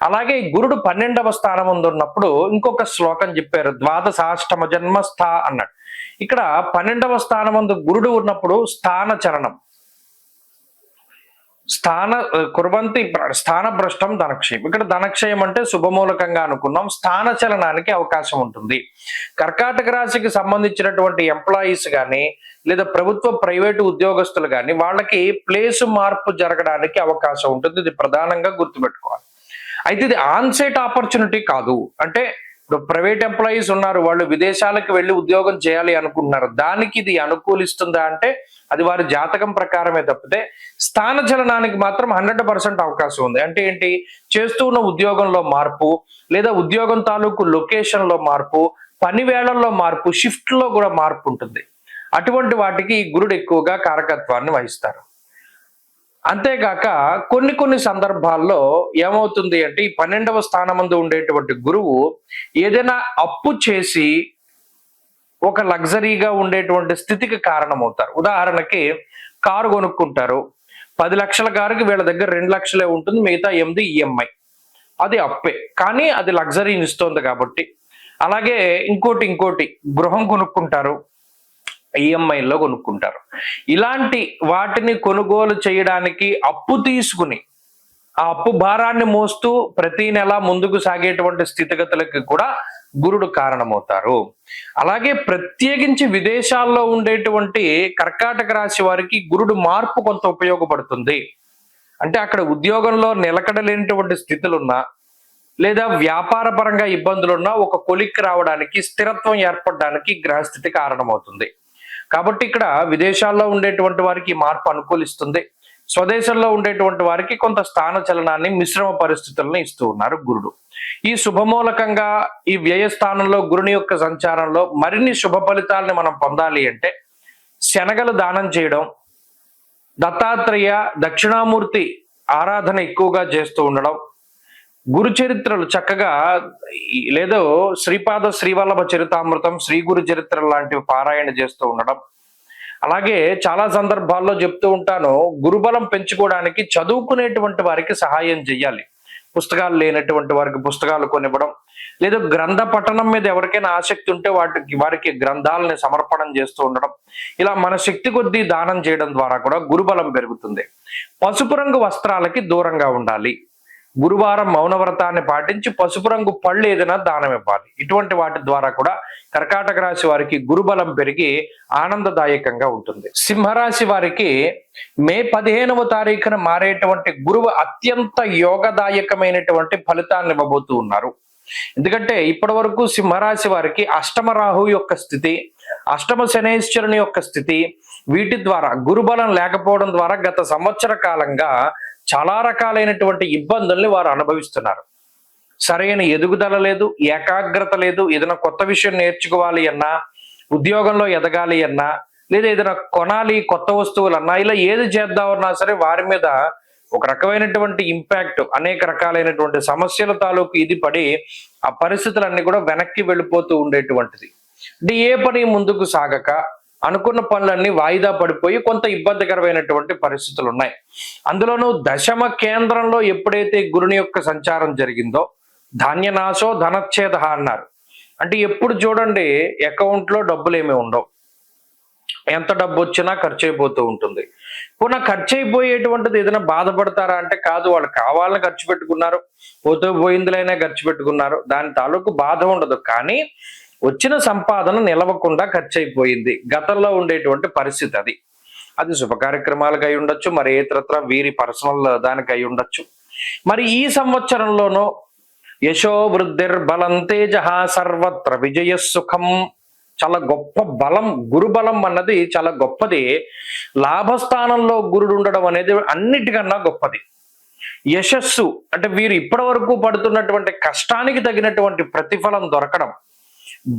అలాగే గురుడు 12వ స్థానం ఉన్నప్పుడు ఇంకొక శ్లోకం చెప్పారు, ద్వాదశాష్టమ జన్మస్థ అన్నాడు. ఇక్కడ 12వ స్థానమందు గురుడు ఉన్నప్పుడు స్థాన చలనం, స్థాన భ్రష్టం ధనక్షయం. ఇక్కడ ధనక్షయం అంటే శుభమూలకంగా అనుకున్నాం, స్థాన చలనానికి అవకాశం ఉంటుంది. కర్కాటక రాశికి సంబంధించినటువంటి ఎంప్లాయీస్ కానీ, లేదా ప్రభుత్వ ప్రైవేటు ఉద్యోగస్తులు కానీ, వాళ్ళకి ప్లేసు మార్పు జరగడానికి అవకాశం ఉంటుంది. ఇది ప్రధానంగా గుర్తుపెట్టుకోవాలి. అయితే ఇది ఆన్సైట్ ఆపర్చునిటీ కాదు. అంటే ఇప్పుడు ప్రైవేట్ ఎంప్లాయీస్ ఉన్నారు, వాళ్ళు విదేశాలకు వెళ్ళి ఉద్యోగం చేయాలి అనుకుంటున్నారు, దానికి ఇది అనుకూలిస్తుందా అంటే అది వారి జాతకం ప్రకారమే తప్పితే స్థాన చలనానికి మాత్రం 100% అవకాశం ఉంది. అంటే ఏంటి, చేస్తూ ఉన్న ఉద్యోగంలో మార్పు, లేదా ఉద్యోగం తాలూకు లొకేషన్ లో మార్పు, పని వేళల్లో మార్పు, షిఫ్ట్ లో కూడా మార్పు ఉంటుంది. అటువంటి వాటికి గురుడు ఎక్కువగా కారకత్వాన్ని వహిస్తారు. అంతేగాక కొన్ని సందర్భాల్లో ఏమవుతుంది అంటే ఈ 12వ స్థానమందు ఉండేటువంటి గురువు ఏదైనా అప్పు చేసి ఒక లగ్జరీగా ఉండేటువంటి స్థితికి కారణమవుతారు. ఉదాహరణకి కారు కొనుక్కుంటారు, 10 లక్షల కారుకి వీళ్ళ దగ్గర 2 లక్షలే ఉంటుంది, మిగతా 8 ఈఎంఐ, అది అప్పే, కానీ అది లగ్జరీని ఇస్తోంది కాబట్టి. అలాగే ఇంకోటి గృహం కొనుక్కుంటారు, ఈఎంఐలో కొనుక్కుంటారు. ఇలాంటి వాటిని కొనుగోలు చేయడానికి అప్పు తీసుకుని ఆ అప్పు భారాన్ని మోస్తూ ప్రతి నెల ముందుకు సాగేటువంటి స్థితిగతులకి కూడా గురుడు కారణమవుతారు. అలాగే ప్రత్యేకించి విదేశాల్లో ఉండేటువంటి కర్కాటక రాశి వారికి గురుడు మార్పు కొంత ఉపయోగపడుతుంది. అంటే అక్కడ ఉద్యోగంలో నిలకడలేనటువంటి స్థితులున్నా లేదా వ్యాపార పరంగా ఇబ్బందులున్నా ఒక కొలిక్కి రావడానికి, స్థిరత్వం ఏర్పడడానికి గ్రహస్థితి కారణమవుతుంది. కాబట్టి ఇక్కడ విదేశాల్లో ఉండేటువంటి వారికి మార్పు అనుకూలిస్తుంది. స్వదేశంలో ఉండేటువంటి వారికి కొంత స్థాన చలనాన్ని, మిశ్రమ పరిస్థితులను ఇస్తూ ఉన్నారు గురుడు. ఈ శుభమూలకంగా ఈ వ్యయస్థానంలో గురుని యొక్క సంచారంలో మరిన్ని శుభ ఫలితాలని మనం పొందాలి అంటే శనగలు దానం చేయడం, దత్తాత్రేయ దక్షిణామూర్తి ఆరాధన ఎక్కువగా చేస్తూ ఉండడం, గురు చరిత్రలు చక్కగా లేదో శ్రీపాద శ్రీవల్లభ చరితామృతం, శ్రీ గురు చరిత్ర లాంటివి పారాయణ చేస్తూ ఉండడం. అలాగే చాలా సందర్భాల్లో చెప్తూ ఉంటాను, గురుబలం పెంచుకోవడానికి చదువుకునేటువంటి వారికి సహాయం చేయాలి. పుస్తకాలు లేనటువంటి వారికి పుస్తకాలు కొనివ్వడం, లేదా గ్రంథ పఠనం మీద ఎవరికైనా ఆసక్తి ఉంటే వారికి గ్రంథాలని సమర్పణం చేస్తూ ఉండడం. ఇలా మన శక్తి కొద్దీ దానం చేయడం ద్వారా కూడా గురుబలం పెరుగుతుంది. పసుపు రంగు వస్త్రాలకి దూరంగా ఉండాలి. గురువారం మౌనవ్రతాన్ని పాటించి పసుపు రంగు పళ్ళు ఏదైనా దానం ఇవ్వాలి. ఇటువంటి వాటి ద్వారా కూడా కర్కాటక రాశి వారికి గురుబలం పెరిగి ఆనందదాయకంగా ఉంటుంది. సింహరాశి వారికి మే 15వ తారీఖున మారేటువంటి గురువు అత్యంత యోగదాయకమైనటువంటి ఫలితాన్ని ఇవ్వబోతూ ఉన్నారు. ఎందుకంటే ఇప్పటి వరకు సింహరాశి వారికి అష్టమ రాహు యొక్క స్థితి, అష్టమ శనేశ్వరుని యొక్క స్థితి, వీటి ద్వారా గురుబలం లేకపోవడం ద్వారా గత సంవత్సర కాలంగా చాలా రకాలైనటువంటి ఇబ్బందుల్ని వారు అనుభవిస్తున్నారు. సరైన ఎదుగుదల లేదు, ఏకాగ్రత లేదు. ఏదైనా కొత్త విషయం నేర్చుకోవాలి అన్నా, ఉద్యోగంలో ఎదగాలి అన్నా, లేదా ఏదైనా కొనాలి కొత్త వస్తువులన్నా, ఇలా ఏది చేద్దామన్నా సరే వారి మీద ఒక రకమైనటువంటి ఇంపాక్ట్, అనేక రకాలైనటువంటి సమస్యల తాలూకు ఇది పడి ఆ పరిస్థితులన్నీ కూడా వెనక్కి వెళ్ళిపోతూ ఉండేటువంటిది. అంటే ఏ పని ముందుకు సాగక అనుకున్న పనులన్నీ వాయిదా పడిపోయి కొంత ఇబ్బందికరమైనటువంటి పరిస్థితులు ఉన్నాయి. అందులోనూ దశమ కేంద్రంలో ఎప్పుడైతే గురుని యొక్క సంచారం జరిగిందో ధాన్యనాశో ధనచ్ఛేద అన్నారు. అంటే ఎప్పుడు చూడండి అకౌంట్లో డబ్బులు ఏమీ ఉండవు, ఎంత డబ్బు వచ్చినా ఖర్చు అయిపోతూ ఉంటుంది. పునః ఖర్చు అయిపోయేటువంటిది ఏదైనా బాధపడతారా అంటే కాదు, వాళ్ళు కావాలని ఖర్చు పెట్టుకున్నారు, పోతే పోయిందులైనా ఖర్చు పెట్టుకున్నారు, దాని తాలూకు బాధ ఉండదు. కానీ వచ్చిన సంపాదన నిలవకుండా ఖర్చు అయిపోయింది, గతంలో ఉండేటువంటి పరిస్థితి అది. అది శుభ కార్యక్రమాలకు అయి ఉండొచ్చు, మరి ఇతరత్ర వీరి పర్సనల్ దానికి అయి ఉండొచ్చు. మరి ఈ సంవత్సరంలోనూ యశో వృద్ధిర్బలం తేజ సర్వత్ర విజయ సుఖం, చాలా గొప్ప బలం, గురుబలం అన్నది చాలా గొప్పది. లాభస్థానంలో గురుడు ఉండడం అనేది అన్నిటికన్నా గొప్పది. యశస్సు అంటే వీరు ఇప్పటి వరకు పడుతున్నటువంటి కష్టానికి తగినటువంటి ప్రతిఫలం దొరకడం.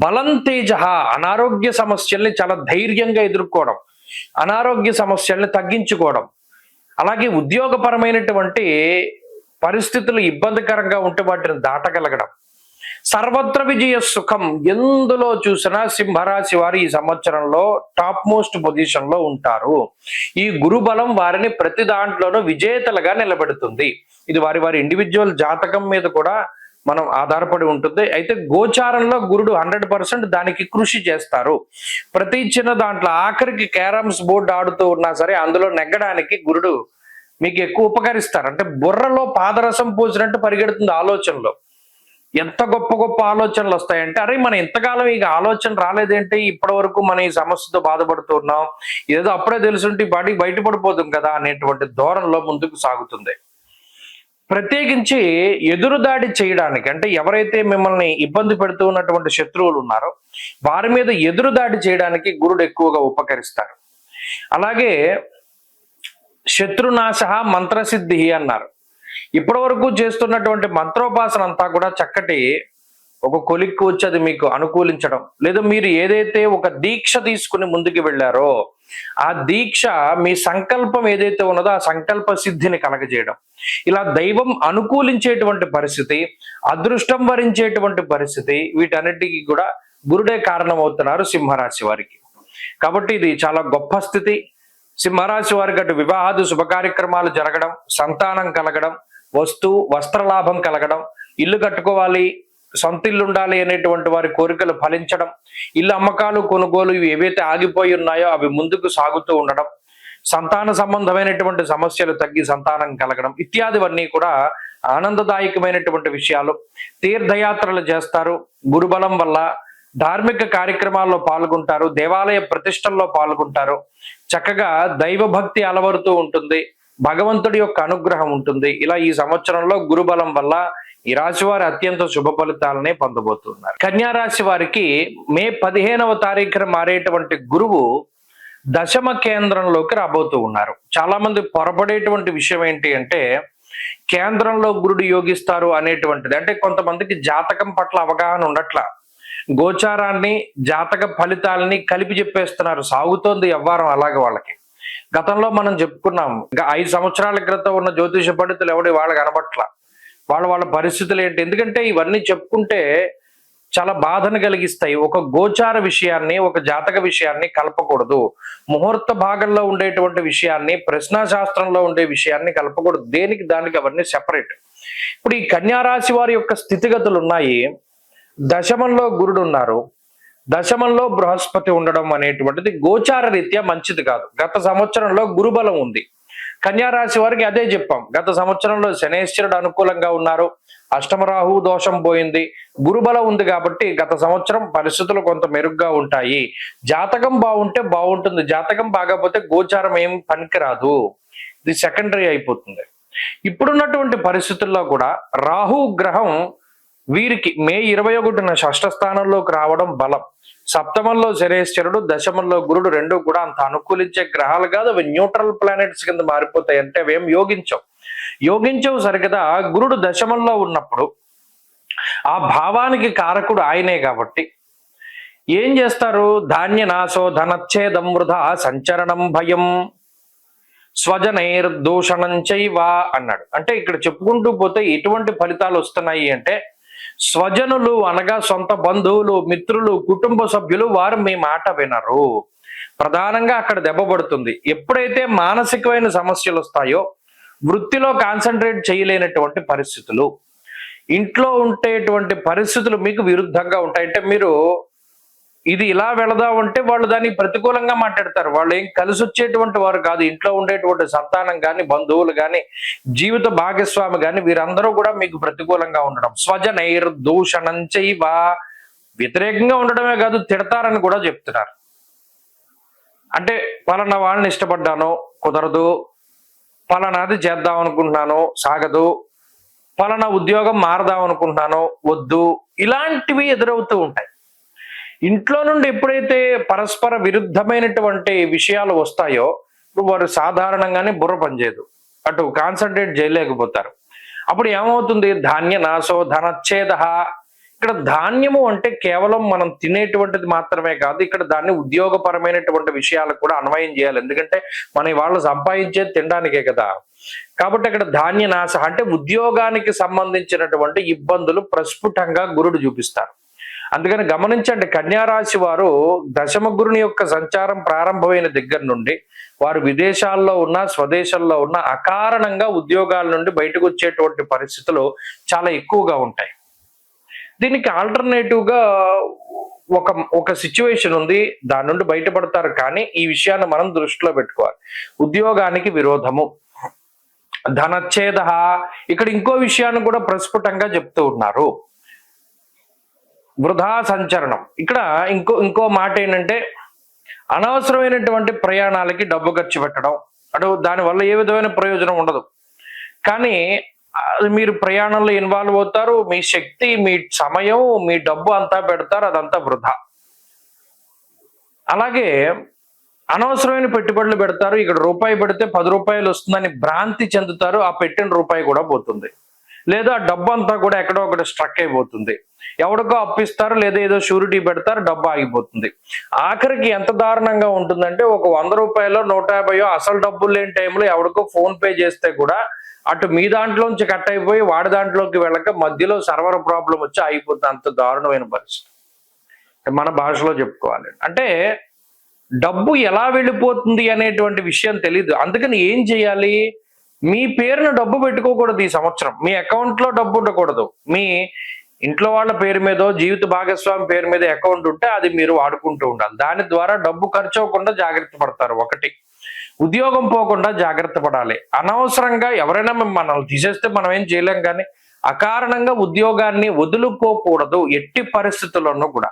బలం తేజ అనారోగ్య సమస్యల్ని చాలా ధైర్యంగా ఎదుర్కోవడం, అనారోగ్య సమస్యల్ని తగ్గించుకోవడం. అలాగే ఉద్యోగపరమైనటువంటి పరిస్థితులు ఇబ్బందికరంగా ఉంటే వాటిని దాటగలగడం. సర్వత్ర విజయ సుఖం, ఎందులో చూసినా సింహరాశి వారు ఈ సంవత్సరంలో టాప్ మోస్ట్ పొజిషన్ లో ఉంటారు. ఈ గురుబలం వారిని ప్రతి దాంట్లోనూ విజేతలుగా నిలబెడుతుంది. ఇది వారి వారి ఇండివిజువల్ జాతకం మీద కూడా మనం ఆధారపడి ఉంటుంది. అయితే గోచారంలో గురుడు 100% దానికి కృషి చేస్తారు. ప్రతి చిన్న దాంట్లో ఆఖరికి క్యారమ్స్ బోర్డు ఆడుతూ ఉన్నా సరే అందులో నెగ్గడానికి గురుడు మీకు ఎక్కువ ఉపకరిస్తారు. అంటే బుర్రలో పాదరసం పోసినట్టు పరిగెడుతుంది ఆలోచనలో. ఎంత గొప్ప గొప్ప ఆలోచనలు వస్తాయంటే, అరే మనం ఇంతకాలం ఇక ఆలోచన రాలేదేంటి, ఇప్పటి వరకు మనం ఈ సమస్యతో బాధపడుతున్నాం, ఏదో అప్పుడే తెలుసుంటే బాడీ బయటపడిపోతుంది కదా అనేటువంటి ధోరణిలో ముందుకు సాగుతుంది. ప్రత్యేకించి ఎదురుదాడి చేయడానికి, అంటే ఎవరైతే మిమ్మల్ని ఇబ్బంది పెడుతూ ఉన్నటువంటి శత్రువులు ఉన్నారో వారి మీద ఎదురుదాడి చేయడానికి గురుడు ఎక్కువగా ఉపకరిస్తారు. అలాగే శత్రునాశ మంత్రసిద్ధి అన్నారు. ఇప్పటి వరకు చేస్తున్నటువంటి మంత్రోపాసన అంతా కూడా చక్కటి ఒక కొలిక్కి వచ్చి అది మీకు అనుకూలించడం, లేదా మీరు ఏదైతే ఒక దీక్ష తీసుకుని ముందుకు వెళ్ళారో ఆ దీక్ష మీ సంకల్పం ఏదైతే ఉన్నదో ఆ సంకల్ప సిద్ధిని కలగజేయడం, ఇలా దైవం అనుకూలించేటువంటి పరిస్థితి, అదృష్టం వరించేటువంటి పరిస్థితి, వీటన్నిటికీ కూడా గురుడే కారణమవుతున్నారు సింహరాశి వారికి. కాబట్టి ఇది చాలా గొప్ప స్థితి. సింహరాశి వారికి అటు వివాహాది శుభ కార్యక్రమాలు జరగడం, సంతానం కలగడం, వస్త్ర లాభం కలగడం, ఇల్లు కట్టుకోవాలి, సొంత ఇల్లు ఉండాలి అనేటువంటి వారి కోరికలు ఫలించడం, ఇల్లు అమ్మకాలు కొనుగోలు ఇవి ఏవైతే ఆగిపోయి ఉన్నాయో అవి ముందుకు సాగుతూ ఉండడం, సంతాన సంబంధమైనటువంటి సమస్యలు తగ్గి సంతానం కలగడం ఇత్యాదివన్నీ కూడా ఆనందదాయకమైనటువంటి విషయాలు. తీర్థయాత్రలు చేస్తారు, గురుబలం వల్ల ధార్మిక కార్యక్రమాల్లో పాల్గొంటారు, దేవాలయ ప్రతిష్టల్లో పాల్గొంటారు, చక్కగా దైవభక్తి అలవరుతూ ఉంటుంది, భగవంతుడి యొక్క అనుగ్రహం ఉంటుంది. ఇలా ఈ సంవత్సరంలో గురుబలం వల్ల ఈ రాశి వారు అత్యంత శుభ ఫలితాలనే పొందబోతున్నారు. కన్యా రాశి వారికి మే 15వ తారీఖున మారేటువంటి గురువు దశమ కేంద్రంలోకి రాబోతూ ఉన్నారు. చాలా మంది పొరపడేటువంటి విషయం ఏంటి అంటే కేంద్రంలో గురుడు యోగిస్తారు అనేటువంటిది. అంటే కొంతమందికి జాతకం పట్ల అవగాహన ఉండట్లా, గోచారాన్ని జాతక ఫలితాలని కలిపి చెప్పేస్తున్నారు. సాగుతోంది వ్యవహారం అలాగే వాళ్ళకి. గతంలో మనం చెప్పుకున్నాం, 5 సంవత్సరాల క్రితం ఉన్న జ్యోతిష పండితులు ఎవడి వాళ్ళకి కనబట్ల, వాళ్ళ పరిస్థితులు ఏంటి. ఎందుకంటే ఇవన్నీ చెప్పుకుంటే చాలా బాధను కలిగిస్తాయి. ఒక గోచార విషయాన్ని ఒక జాతక విషయాన్ని కలపకూడదు. ముహూర్త భాగంలో ఉండేటువంటి విషయాన్ని ప్రశ్నా శాస్త్రంలో ఉండే విషయాన్ని కలపకూడదు. దేనికి దానికి అవన్నీ సెపరేట్. ఇప్పుడు ఈ కన్యా రాశి వారి యొక్క స్థితిగతులు ఉన్నాయి. దశమంలో గురుడు ఉన్నారు, దశమంలో బృహస్పతి ఉండడం అనేటువంటిది గోచార రీత్యా మంచిది కాదు. గత సంవత్సరంలో గురుబలం ఉంది. కన్యా రాశి వారికి అదే చెప్పాం. గత సంవత్సరంలో శనేశ్వరుడు అనుకూలంగా ఉన్నారు, అష్టమరాహు దోషం పోయింది, గురుబలం ఉంది కాబట్టి గత సంవత్సరం పరిస్థితులు కొంత మెరుగ్గా ఉంటాయి. జాతకం బాగుంటే బాగుంటుంది, జాతకం బాగాపోతే గోచారం ఏం పనికిరాదు, ఇది సెకండరీ అయిపోతుంది. ఇప్పుడున్నటువంటి పరిస్థితుల్లో కూడా రాహు గ్రహం వీరికి మే 21న షష్ఠ స్థానంలోకి రావడం బలం. సప్తమంలో శనేశ్వరుడు, దశమంలో గురుడు రెండు కూడా అంత అనుకూలించే గ్రహాలు కాదు. అవి న్యూట్రల్ ప్లానెట్స్ కింద మారిపోతాయి. అంటే అవి ఏం యోగించవు సరిగదా. గురుడు దశమంలో ఉన్నప్పుడు ఆ భావానికి కారకుడు ఆయనే కాబట్టి ఏం చేస్తారు? ధాన్య నాశో ధనచ్ఛేదం వృధా సంచరణం భయం స్వజనైర్దూషణం చైవా అన్నాడు. అంటే ఇక్కడ చెప్పుకుంటూ పోతే ఎటువంటి ఫలితాలు వస్తున్నాయి అంటే స్వజనులు అనగా సొంత బంధువులు, మిత్రులు, కుటుంబ సభ్యులు వారు మీ మాట వినరు. ప్రధానంగా అక్కడ దెబ్బపడుతుంది. ఎప్పుడైతే మానసికమైన సమస్యలు వస్తాయో, వృత్తిలో కాన్సన్ట్రేట్ చేయలేనటువంటి పరిస్థితులు, ఇంట్లో ఉండేటువంటి పరిస్థితులు మీకు విరుద్ధంగా ఉంటాయి. అంటే మీరు ఇది ఇలా వెళదామంటే వాళ్ళు దానికి ప్రతికూలంగా మాట్లాడతారు. వాళ్ళు ఏం కలిసి వచ్చేటువంటి వారు కాదు. ఇంట్లో ఉండేటువంటి సంతానం కానీ, బంధువులు కానీ, జీవిత భాగస్వామి కానీ వీరందరూ కూడా మీకు ప్రతికూలంగా ఉండడం. స్వజనైర్దూషణం చైవ, వ్యతిరేకంగా ఉండడమే కాదు తిడతారని కూడా చెప్తున్నారు. అంటే పలానా వాళ్ళని ఇష్టపడ్డాను, కుదరదు, పలానాది చేద్దాం అనుకుంటున్నాను, సాగదు, పలానా ఉద్యోగం మారదాం అనుకుంటున్నాను, వద్దు, ఇలాంటివి ఎదురవుతూ ఉంటాయి. ఇంట్లో నుండి ఎప్పుడైతే పరస్పర విరుద్ధమైనటువంటి విషయాలు వస్తాయో వారు సాధారణంగానే బుర్ర పనిచేయదు, అటు కాన్సన్ట్రేట్ చేయలేకపోతారు. అప్పుడు ఏమవుతుంది? ధాన్య నాశో ధనచ్ఛేద. ఇక్కడ ధాన్యము అంటే కేవలం మనం తినేటువంటిది మాత్రమే కాదు, ఇక్కడ దాన్ని ఉద్యోగపరమైనటువంటి విషయాలకు కూడా అన్వయం చేయాలి. ఎందుకంటే మన వాళ్ళు సంపాదించేది తినడానికే కదా. కాబట్టి అక్కడ ధాన్య నాశ అంటే ఉద్యోగానికి సంబంధించినటువంటి ఇబ్బందులు ప్రస్ఫుటంగా గురుడు చూపిస్తారు. అందుకని గమనించండి, కన్యా రాశి వారు దశమ గురుని యొక్క సంచారం ప్రారంభమైన దగ్గర నుండి వారు విదేశాల్లో ఉన్నా స్వదేశాల్లో ఉన్న అకారణంగా ఉద్యోగాల నుండి బయటకు వచ్చేటువంటి పరిస్థితులు చాలా ఎక్కువగా ఉంటాయి. దీనికి ఆల్టర్నేటివ్ గా ఒక సిచ్యువేషన్ ఉంది, దాని నుండి బయటపడతారు. కానీ ఈ విషయాన్ని మనం దృష్టిలో పెట్టుకోవాలి. ఉద్యోగానికి విరోధము, ధనచ్ఛేద. ఇక్కడ ఇంకో విషయాన్ని కూడా ప్రస్ఫుటంగా చెప్తూ ఉన్నారు, వృధా సంచరణం. ఇక్కడ ఇంకో మాట ఏంటంటే అనవసరమైనటువంటి ప్రయాణాలకి డబ్బు ఖర్చు పెట్టడం. అటు దానివల్ల ఏ విధమైన ప్రయోజనం ఉండదు, కానీ మీరు ప్రయాణంలో ఇన్వాల్వ్ అవుతారు. మీ శక్తి, మీ సమయం, మీ డబ్బు అంతా పెడతారు, అదంతా వృధా. అలాగే అనవసరమైన పెట్టుబడులు పెడతారు. ఇక్కడ రూపాయి పెడితే 10 రూపాయలు వస్తుందని భ్రాంతి చెందుతారు, ఆ పెట్టిన రూపాయి కూడా పోతుంది. లేదా డబ్బు అంతా కూడా ఎక్కడో ఒకటి స్ట్రక్ అయిపోతుంది. ఎవడికో అప్పిస్తారు, లేదా ఏదో షూరిటీ పెడతారు, డబ్బు ఆగిపోతుంది. ఆఖరికి ఎంత దారుణంగా ఉంటుందంటే ఒక 100 రూపాయలు 150 అసలు డబ్బులు లేని టైంలో ఎవడికో ఫోన్ పే చేస్తే కూడా అటు మీ దాంట్లోంచి కట్ అయిపోయి వాడి దాంట్లోకి వెళ్ళక మధ్యలో సర్వర్ ప్రాబ్లం వచ్చి ఆగిపోతుంది. అంత దారుణమైన పరిస్థితి మన భాషలో చెప్పుకోవాలి. అంటే డబ్బు ఎలా వెళ్ళిపోతుంది అనేటువంటి విషయం తెలీదు. అందుకని ఏం చేయాలి? మీ పేరున డబ్బు పెట్టుకోకూడదు ఈ సంవత్సరం. మీ అకౌంట్ లో డబ్బు ఉండకూడదు. మీ ఇంట్లో వాళ్ళ పేరు మీదో జీవిత భాగస్వామి పేరు మీద అకౌంట్ ఉంటే అది మీరు వాడుకుంటూ ఉండాలి. దాని ద్వారా డబ్బు ఖర్చు అవ్వకుండా జాగ్రత్త పడతారు. ఒకటి, ఉద్యోగం పోకుండా జాగ్రత్త పడాలి. అనవసరంగా ఎవరైనా మనల్ని తీసేస్తే మనం ఏం చేయలేం, కానీ అకారణంగా ఉద్యోగాన్ని వదులుకోకూడదు ఎట్టి పరిస్థితుల్లోనూ కూడా.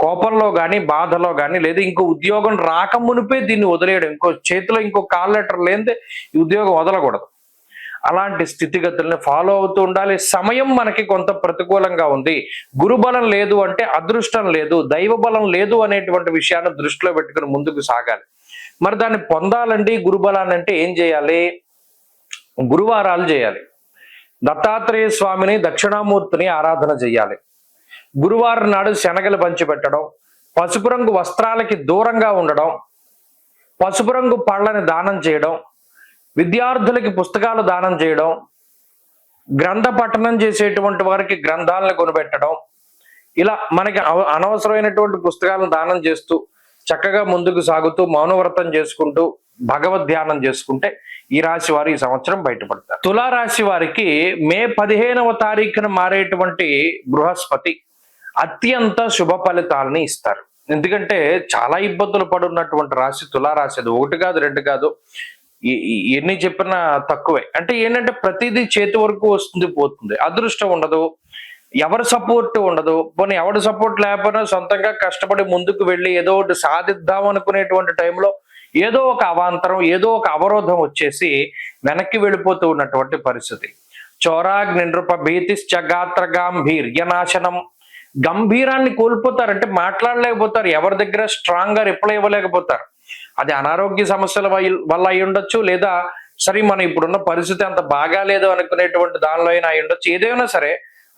కోపంలో కానీ బాధలో కానీ, లేదా ఇంకో ఉద్యోగం రాక మునిపే దీన్ని వదిలేయడం, ఇంకో చేతిలో ఇంకో కాల్ లెటర్ లేనిదే ఈ ఉద్యోగం వదలకూడదు. అలాంటి స్థితిగతుల్ని ఫాలో అవుతూ ఉండాలి. సమయం మనకి కొంత ప్రతికూలంగా ఉంది, గురుబలం లేదు అంటే అదృష్టం లేదు, దైవ బలం లేదు అనేటువంటి విషయాన్ని దృష్టిలో పెట్టుకుని ముందుకు సాగాలి. మరి దాన్ని పొందాలండి గురుబలాన్ని అంటే ఏం చేయాలి? గురువారాలు చేయాలి. దత్తాత్రేయ స్వామిని, దక్షిణామూర్తిని ఆరాధన చేయాలి. గురువారం నాడు శనగలు పంచిపెట్టడం, పసుపు రంగు వస్త్రాలకి దూరంగా ఉండడం, పసుపు రంగు పళ్ళని దానం చేయడం, విద్యార్థులకి పుస్తకాలు దానం చేయడం, గ్రంథ పఠనం చేసేటువంటి వారికి గ్రంథాలను కొనిపెట్టడం, ఇలా మనకి అనవసరమైనటువంటి పుస్తకాలను దానం చేస్తూ చక్కగా ముందుకు సాగుతూ మౌనవ్రతం చేసుకుంటూ భగవద్ ధ్యానం చేసుకుంటే ఈ రాశి వారు ఈ సంవత్సరం బయటపడతారు. తులారాశి వారికి మే 15వ తారీఖున మారేటువంటి బృహస్పతి అత్యంత శుభ ఫలితాలని ఇస్తారు. ఎందుకంటే చాలా ఇబ్బందులు పడున్నటువంటి రాశి తులారాశి. అది ఒకటి కాదు, రెండు కాదు, ఎన్ని చెప్పినా తక్కువే. అంటే ఏంటంటే ప్రతిదీ చేతి వరకు వస్తుంది పోతుంది, అదృష్టం ఉండదు, ఎవరి సపోర్ట్ ఉండదు. పోనీ ఎవరి సపోర్ట్ లేకపోయినా సొంతంగా కష్టపడి ముందుకు వెళ్ళి ఏదో ఒకటి సాధిద్దాం అనుకునేటువంటి టైంలో ఏదో ఒక అవాంతరం, ఏదో ఒక అవరోధం వచ్చేసి వెనక్కి వెళ్ళిపోతూ ఉన్నటువంటి పరిస్థితి. చోరాగ్ని నృప భీతిశ్చ గాత్ర గాంభీర్యనాశనం. గంభీరాన్ని కోల్పోతారంటే మాట్లాడలేకపోతారు, ఎవరి దగ్గర స్ట్రాంగ్ గా రిప్లై ఇవ్వలేకపోతారు. అది అనారోగ్య సమస్యల వల్ల అయి ఉండొచ్చు, లేదా సరే మనం ఇప్పుడున్న పరిస్థితి అంత బాగాలేదు అనుకునేటువంటి దానిలో అయినా అయి ఉండొచ్చు. ఏదైనా సరే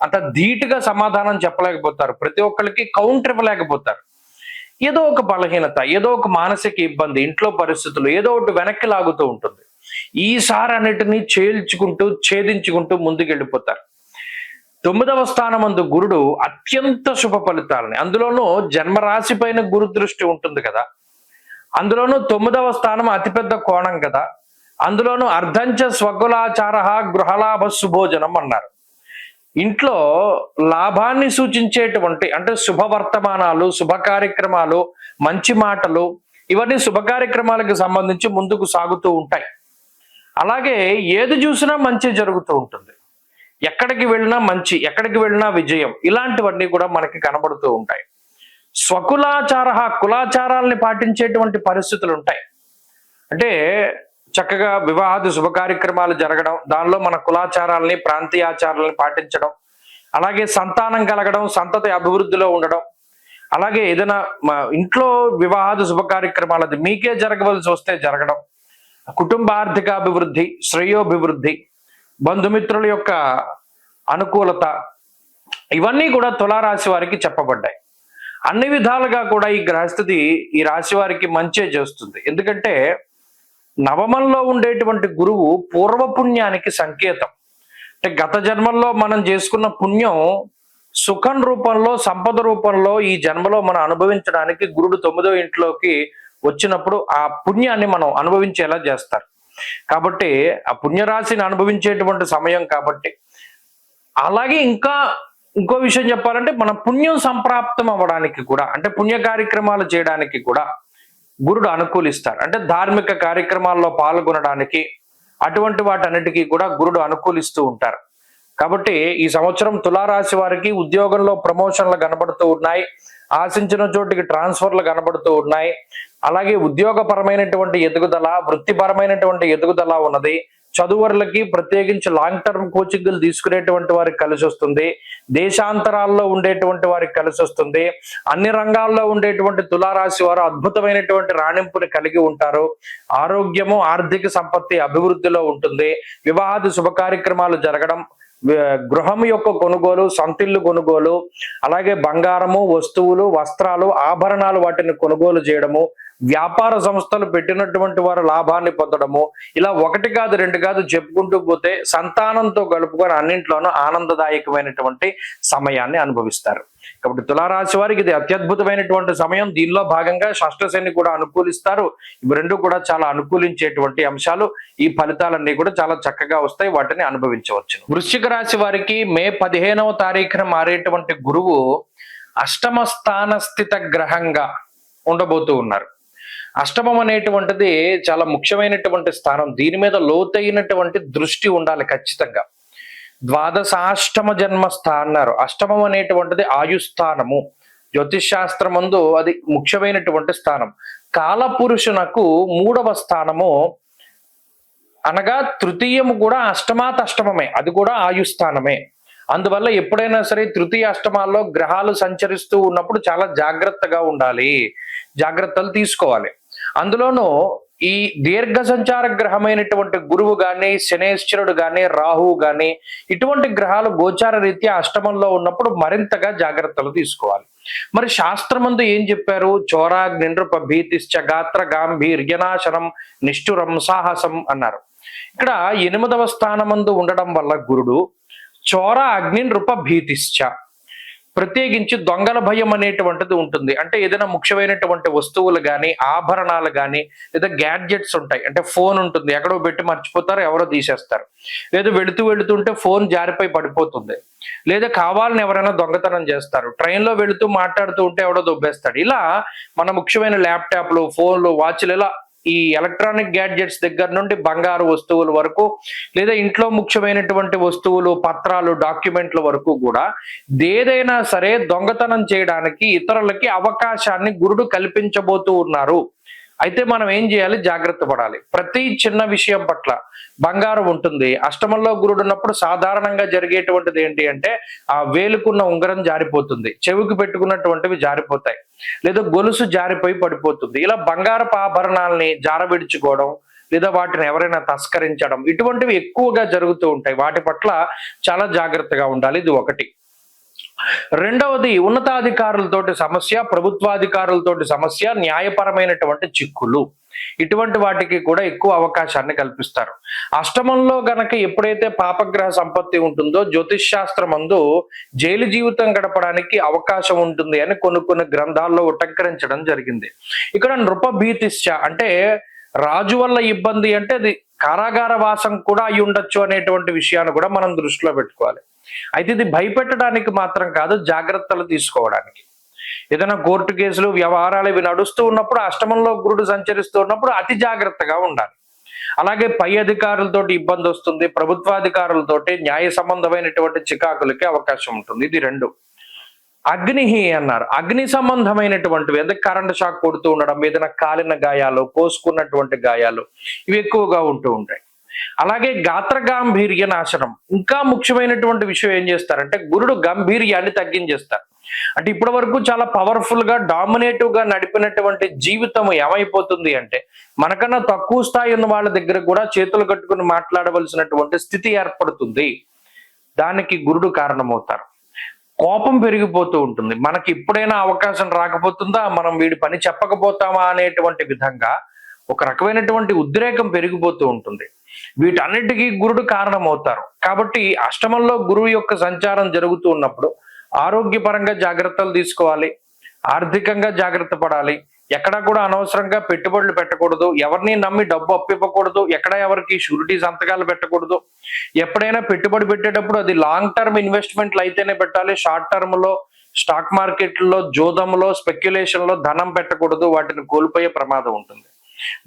అంత ధీటుగా సమాధానం చెప్పలేకపోతారు, ప్రతి ఒక్కరికి కౌంటర్ ఇవ్వలేకపోతారు. ఏదో ఒక బలహీనత, ఏదో ఒక మానసిక ఇబ్బంది, ఇంట్లో పరిస్థితులు ఏదో ఒకటి వెనక్కి లాగుతూ ఉంటుంది. ఈసారి అన్నిటినీ ఛేదించుకుంటూ ముందుకెళ్ళిపోతారు. 9వ స్థానమందు గురుడు అత్యంత శుభ ఫలితాలని, అందులోనూ జన్మరాశి పైన గురు దృష్టి ఉంటుంది కదా, అందులోనూ 9వ స్థానం అతిపెద్ద కోణం కదా, అందులోనూ అర్ధంచ స్వకులాచార గృహలాభ సుభోజనం అన్నారు. ఇంట్లో లాభాన్ని సూచించేటువంటి అంటే శుభవర్తమానాలు, శుభ కార్యక్రమాలు, మంచి మాటలు, ఇవన్నీ శుభ కార్యక్రమాలకు సంబంధించి ముందుకు సాగుతూ ఉంటాయి. అలాగే ఏది చూసినా మంచి జరుగుతూ ఉంటుంది, ఎక్కడికి వెళ్ళినా మంచి, ఎక్కడికి వెళ్ళినా విజయం, ఇలాంటివన్నీ కూడా మనకి కనబడుతూ ఉంటాయి. స్వకులాచార, కులాచారాల్ని పాటించేటువంటి పరిస్థితులు ఉంటాయి. అంటే చక్కగా వివాహాది శుభ కార్యక్రమాలు జరగడం, దానిలో మన కులాచారాలని, ప్రాంతీయాచారాలని పాటించడం, అలాగే సంతానం కలగడం, సంతతి అభివృద్ధిలో ఉండడం, అలాగే ఏదైనా ఇంట్లో వివాహాది శుభ కార్యక్రమాలు అది మీకే జరగవలసి వస్తే జరగడం, కుటుంబ ఆర్థిక అభివృద్ధి, శ్రేయోభివృద్ధి, బంధుమిత్రుల యొక్క అనుకూలత, ఇవన్నీ కూడా తులారాశి వారికి చెప్పబడ్డాయి. అన్ని విధాలుగా కూడా ఈ గ్రహస్థితి ఈ రాశి వారికి మంచే చేస్తుంది. ఎందుకంటే నవమంలో ఉండేటువంటి గురువు పూర్వపుణ్యానికి సంకేతం. అంటే గత జన్మల్లో మనం చేసుకున్న పుణ్యం సుఖం రూపంలో, సంపద రూపంలో ఈ జన్మలో మనం అనుభవించడానికి గురుడు 9వ ఇంట్లోకి వచ్చినప్పుడు ఆ పుణ్యాన్ని మనం అనుభవించేలా చేస్తారు. కాబట్టి ఆ పుణ్యరాశిని అనుభవించేటువంటి సమయం కాబట్టి. అలాగే ఇంకో విషయం చెప్పాలంటే మన పుణ్యం సంప్రాప్తం అవ్వడానికి కూడా, అంటే పుణ్య కార్యక్రమాలు చేయడానికి కూడా గురుడు అనుకూలిస్తారు. అంటే ధార్మిక కార్యక్రమాల్లో పాల్గొనడానికి, అటువంటి వాటన్నిటికీ కూడా గురుడు అనుకూలిస్తూ ఉంటారు. కాబట్టి ఈ సంవత్సరం తులారాశి వారికి ఉద్యోగంలో ప్రమోషన్లు కనబడుతూ ఉన్నాయి, ఆశించిన చోటికి ట్రాన్స్ఫర్లు కనబడుతూ ఉన్నాయి. అలాగే ఉద్యోగపరమైనటువంటి ఎదుగుదల, వృత్తిపరమైనటువంటి ఎదుగుదల ఉన్నది. చదువులకి ప్రత్యేకించి లాంగ్ టర్మ్ కోచింగ్లు తీసుకునేటువంటి వారికి కలిసి వస్తుంది, దేశాంతరాల్లో ఉండేటువంటి వారికి కలిసి వస్తుంది. అన్ని రంగాల్లో ఉండేటువంటి తులారాశి వారు అద్భుతమైనటువంటి రాణింపుని కలిగి ఉంటారు. ఆరోగ్యము, ఆర్థిక సంపత్తి అభివృద్ధిలో ఉంటుంది. వివాహాది శుభ కార్యక్రమాలు జరగడం, గృహం యొక్క కొనుగోలు, సొంతిల్లు కొనుగోలు, అలాగే బంగారము, వస్తువులు, వస్త్రాలు, ఆభరణాలు వాటిని కొనుగోలు చేయడము, వ్యాపార సంస్థలు పెట్టినటువంటి వారు లాభాన్ని పొందడము, ఇలా ఒకటి కాదు రెండు కాదు చెప్పుకుంటూ పోతే సంతానంతో గడుపుకొని అన్నింట్లోనూ ఆనందదాయకమైనటువంటి సమయాన్ని అనుభవిస్తారు. కాబట్టి తులారాశి వారికి ఇది అత్యద్భుతమైనటువంటి సమయం. దీనిలో భాగంగా షష్ఠశని కూడా అనుకూలిస్తారు. ఇవి రెండు కూడా చాలా అనుకూలించేటువంటి అంశాలు. ఈ ఫలితాలన్నీ కూడా చాలా చక్కగా వస్తాయి, వాటిని అనుభవించవచ్చు. వృశ్చిక రాశి వారికి మే 15వ తారీఖున మారేటువంటి గురువు అష్టమ స్థాన స్థిత గ్రహంగా ఉండబోతూ ఉన్నారు. అష్టమం అనేటువంటిది చాలా ముఖ్యమైనటువంటి స్థానం. దీని మీద లోతైనటువంటి దృష్టి ఉండాలి ఖచ్చితంగా. ద్వాదశాష్టమ జన్మస్థ అన్నారు. అష్టమం అనేటువంటిది ఆయుస్థానము. జ్యోతిష్ శాస్త్రమందు అది ముఖ్యమైనటువంటి స్థానం. కాలపురుషునకు 3వ స్థానము అనగా తృతీయము కూడా అష్టమాతష్టమమే, అది కూడా ఆయుస్థానమే. అందువల్ల ఎప్పుడైనా సరే తృతీయ అష్టమాల్లో గ్రహాలు సంచరిస్తూ ఉన్నప్పుడు చాలా జాగ్రత్తగా ఉండాలి, జాగ్రత్తలు తీసుకోవాలి. అందులోనూ ఈ దీర్ఘ సంచార గ్రహమైనటువంటి గురువు గాని, శనేశ్వరుడు గాని, రాహువు గాని, ఇటువంటి గ్రహాలు గోచార రీత్యా అష్టమంలో ఉన్నప్పుడు మరింతగా జాగ్రత్తలు తీసుకోవాలి. మరి శాస్త్రమందు ఏం చెప్పారు? చోరాగ్ని నృప భీతిశ్చ గాత్ర గాంభీర్యనాశనం నిష్ఠురం సాహసం అన్నారు. ఇక్కడ 8వ స్థానమందు ఉండడం వల్ల గురుడు చోర అగ్ని నృప భీతిశ్చ, ప్రత్యేకించి దొంగల భయం అనేటువంటిది ఉంటుంది. అంటే ఏదైనా ముఖ్యమైనటువంటి వస్తువులు కానీ, ఆభరణాలు కానీ, లేదా గ్యాడ్జెట్స్ ఉంటాయి. అంటే ఫోన్ ఉంటుంది, ఎక్కడో పెట్టి మర్చిపోతారు, ఎవరో తీసేస్తారు. లేదా వెళుతుంటే ఫోన్ జారిపోయి పడిపోతుంది, లేదా కావాలని ఎవరైనా దొంగతనం చేస్తారు. ట్రైన్లో వెళుతూ మాట్లాడుతూ ఉంటే ఎవడో దొబ్బేస్తాడు. ఇలా మన ముఖ్యమైన ల్యాప్టాప్లు, ఫోన్లు, వాచ్లు, ఇలా ఈ ఎలక్ట్రానిక్ గ్యాడ్జెట్స్ దగ్గర నుండి బంగారు వస్తువుల వరకు, లేదా ఇంట్లో ముఖ్యమైనటువంటి వస్తువులు, పత్రాలు, డాక్యుమెంట్ల వరకు కూడా ఏదైనా సరే దొంగతనం చేయడానికి ఇతరులకి అవకాశాన్ని గురుడు కల్పించబోతూ ఉన్నారు. అయితే మనం ఏం చేయాలి? జాగ్రత్త పడాలి. ప్రతి చిన్న విషయం పట్ల బంగారం ఉంటుంది. అష్టమంలో గురుడు ఉన్నప్పుడు సాధారణంగా జరిగేటువంటిది ఏంటి అంటే ఆ వేలుకున్న ఉంగరం జారిపోతుంది, చెవికి పెట్టుకున్నటువంటివి జారిపోతాయి, లేదా గొలుసు జారిపోయి పడిపోతుంది. ఇలా బంగారపు ఆభరణాలని జారవిడుచుకోవడం, లేదా వాటిని ఎవరైనా తస్కరించడం, ఇటువంటివి ఎక్కువగా జరుగుతూ ఉంటాయి. వాటి పట్ల చాలా జాగ్రత్తగా ఉండాలి. ఇది ఒకటి. రెండవది ఉన్నతాధికారులతోటి సమస్య, ప్రభుత్వాధికారులతోటి సమస్య, న్యాయపరమైనటువంటి చిక్కులు, ఇటువంటి వాటికి కూడా ఎక్కువ అవకాశాన్ని కల్పిస్తారు. అష్టమంలో గనక ఎప్పుడైతే పాపగ్రహ సంపత్తి ఉంటుందో జ్యోతిష్ శాస్త్రమందు జైలు జీవితం గడపడానికి అవకాశం ఉంటుంది అని కొన్ని గ్రంథాల్లో ఉటంకరించడం జరిగింది. ఇక్కడ నృపభీతిశ్చ అంటే రాజు వల్ల ఇబ్బంది అంటే అది కారాగార వాసం కూడా అయి ఉండొచ్చు అనేటువంటి విషయాన్ని కూడా మనం దృష్టిలో పెట్టుకోవాలి. అయితే ఇది భయపెట్టడానికి మాత్రం కాదు, జాగ్రత్తలు తీసుకోవడానికి. ఏదైనా కోర్టు కేసులు, వ్యవహారాలు ఇవి నడుస్తూ ఉన్నప్పుడు, అష్టమంలో గురుడు సంచరిస్తూ ఉన్నప్పుడు అతి జాగ్రత్తగా ఉండాలి. అలాగే పై అధికారులతోటి ఇబ్బంది వస్తుంది, ప్రభుత్వాధికారులతోటి న్యాయ సంబంధమైనటువంటి చికాకులకి అవకాశం ఉంటుంది. ఇది 2. అగ్ని అన్నారు. అగ్ని సంబంధమైనటువంటివి, ఏదైనా కరెంట్ షాక్ కొడుతూ ఉండడం, ఏదైనా కాలిన గాయాలు, కోసుకున్నటువంటి గాయాలు, ఇవి ఎక్కువగా ఉంటూ ఉంటాయి. అలాగే గాత్ర గాంభీర్య నాశనం. ఇంకా ముఖ్యమైనటువంటి విషయం ఏం చేస్తారంటే గురుడు గంభీర్యాన్ని తగ్గించేస్తారు. అంటే ఇప్పటి వరకు చాలా పవర్ఫుల్ గా, డామినేటివ్ గా నడిపినటువంటి జీవితం ఏమైపోతుంది అంటే మనకన్నా తక్కువ స్థాయి ఉన్న వాళ్ళ దగ్గర కూడా చేతులు కట్టుకుని మాట్లాడవలసినటువంటి స్థితి ఏర్పడుతుంది. దానికి గురుడు కారణమవుతారు. కోపం పెరిగిపోతూ ఉంటుంది. మనకి ఎప్పుడైనా అవకాశం రాకపోతుందా, మనం వీడి పని చెప్పకపోతామా అనేటువంటి విధంగా ఒక రకమైనటువంటి ఉద్రేకం పెరిగిపోతూ ఉంటుంది. వీటన్నిటికీ గురుడు కారణమవుతారు. కాబట్టి అష్టమంలో గురువు యొక్క సంచారం జరుగుతూ ఉన్నప్పుడు ఆరోగ్యపరంగా జాగ్రత్తలు తీసుకోవాలి, ఆర్థికంగా జాగ్రత్త పడాలి, ఎక్కడా కూడా అనవసరంగా పెట్టుబడులు పెట్టకూడదు, ఎవరిని నమ్మి డబ్బు అప్పివ్వకూడదు, ఎక్కడ ఎవరికి షూరిటీ సంతకాలు పెట్టకూడదు. ఎప్పుడైనా పెట్టుబడి పెట్టేటప్పుడు అది లాంగ్ టర్మ్ ఇన్వెస్ట్మెంట్లు అయితేనే పెట్టాలి. షార్ట్ టర్మ్ లో స్టాక్ మార్కెట్లో, జోదంలో, స్పెక్యులేషన్ లో ధనం పెట్టకూడదు, వాటిని కోల్పోయే ప్రమాదం ఉంటుంది.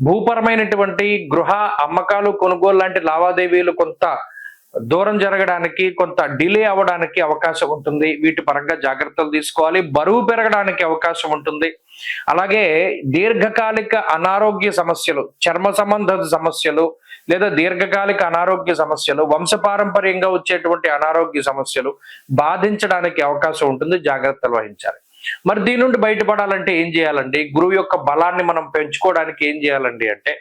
భూపరమైనటువంటి గృహ అమ్మకాలు, కొనుగోలు లాంటి లావాదేవీలు కొంత దూరం జరగడానికి, కొంత డిలే అవ్వడానికి అవకాశం ఉంటుంది. వీటి పరంగా జాగ్రత్తలు తీసుకోవాలి. బరువు పెరగడానికి అవకాశం ఉంటుంది. అలాగే దీర్ఘకాలిక అనారోగ్య సమస్యలు, చర్మ సంబంధ సమస్యలు, లేదా దీర్ఘకాలిక అనారోగ్య సమస్యలు, వంశపారంపర్యంగా వచ్చేటువంటి అనారోగ్య సమస్యలు బాధించడానికి అవకాశం ఉంటుంది. జాగ్రత్తలు వహించాలి. మరి దీని నుండి బయటపడాలంటే ఏం చేయాలండి? గురువు యొక్క బలాన్ని మనం పెంచుకోవడానికి ఏం చేయాలండి అంటే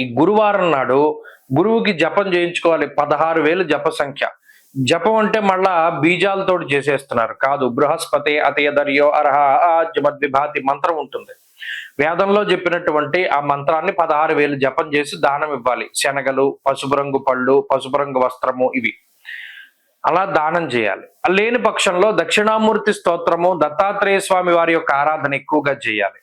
ఈ గురువారం నాడు గురువుకి జపం చేయించుకోవాలి. 16,000 జప సంఖ్య. జపం అంటే మళ్ళా బీజాలతోటి చేసేస్తున్నారు కాదు. బృహస్పతి అతయదర్యో అర్హ ఆజ్మద్విభాతి మంత్రం ఉంటుంది. వేదంలో చెప్పినటువంటి ఆ మంత్రాన్ని 16,000 జపం చేసి దానం ఇవ్వాలి. శనగలు, పసుపు రంగు పళ్ళు, పసుపు రంగు వస్త్రము ఇవి అలా దానం చేయాలి. లేని పక్షంలో దక్షిణామూర్తి స్తోత్రము, దత్తాత్రేయ స్వామి వారి యొక్క ఆరాధన ఎక్కువగా చేయాలి.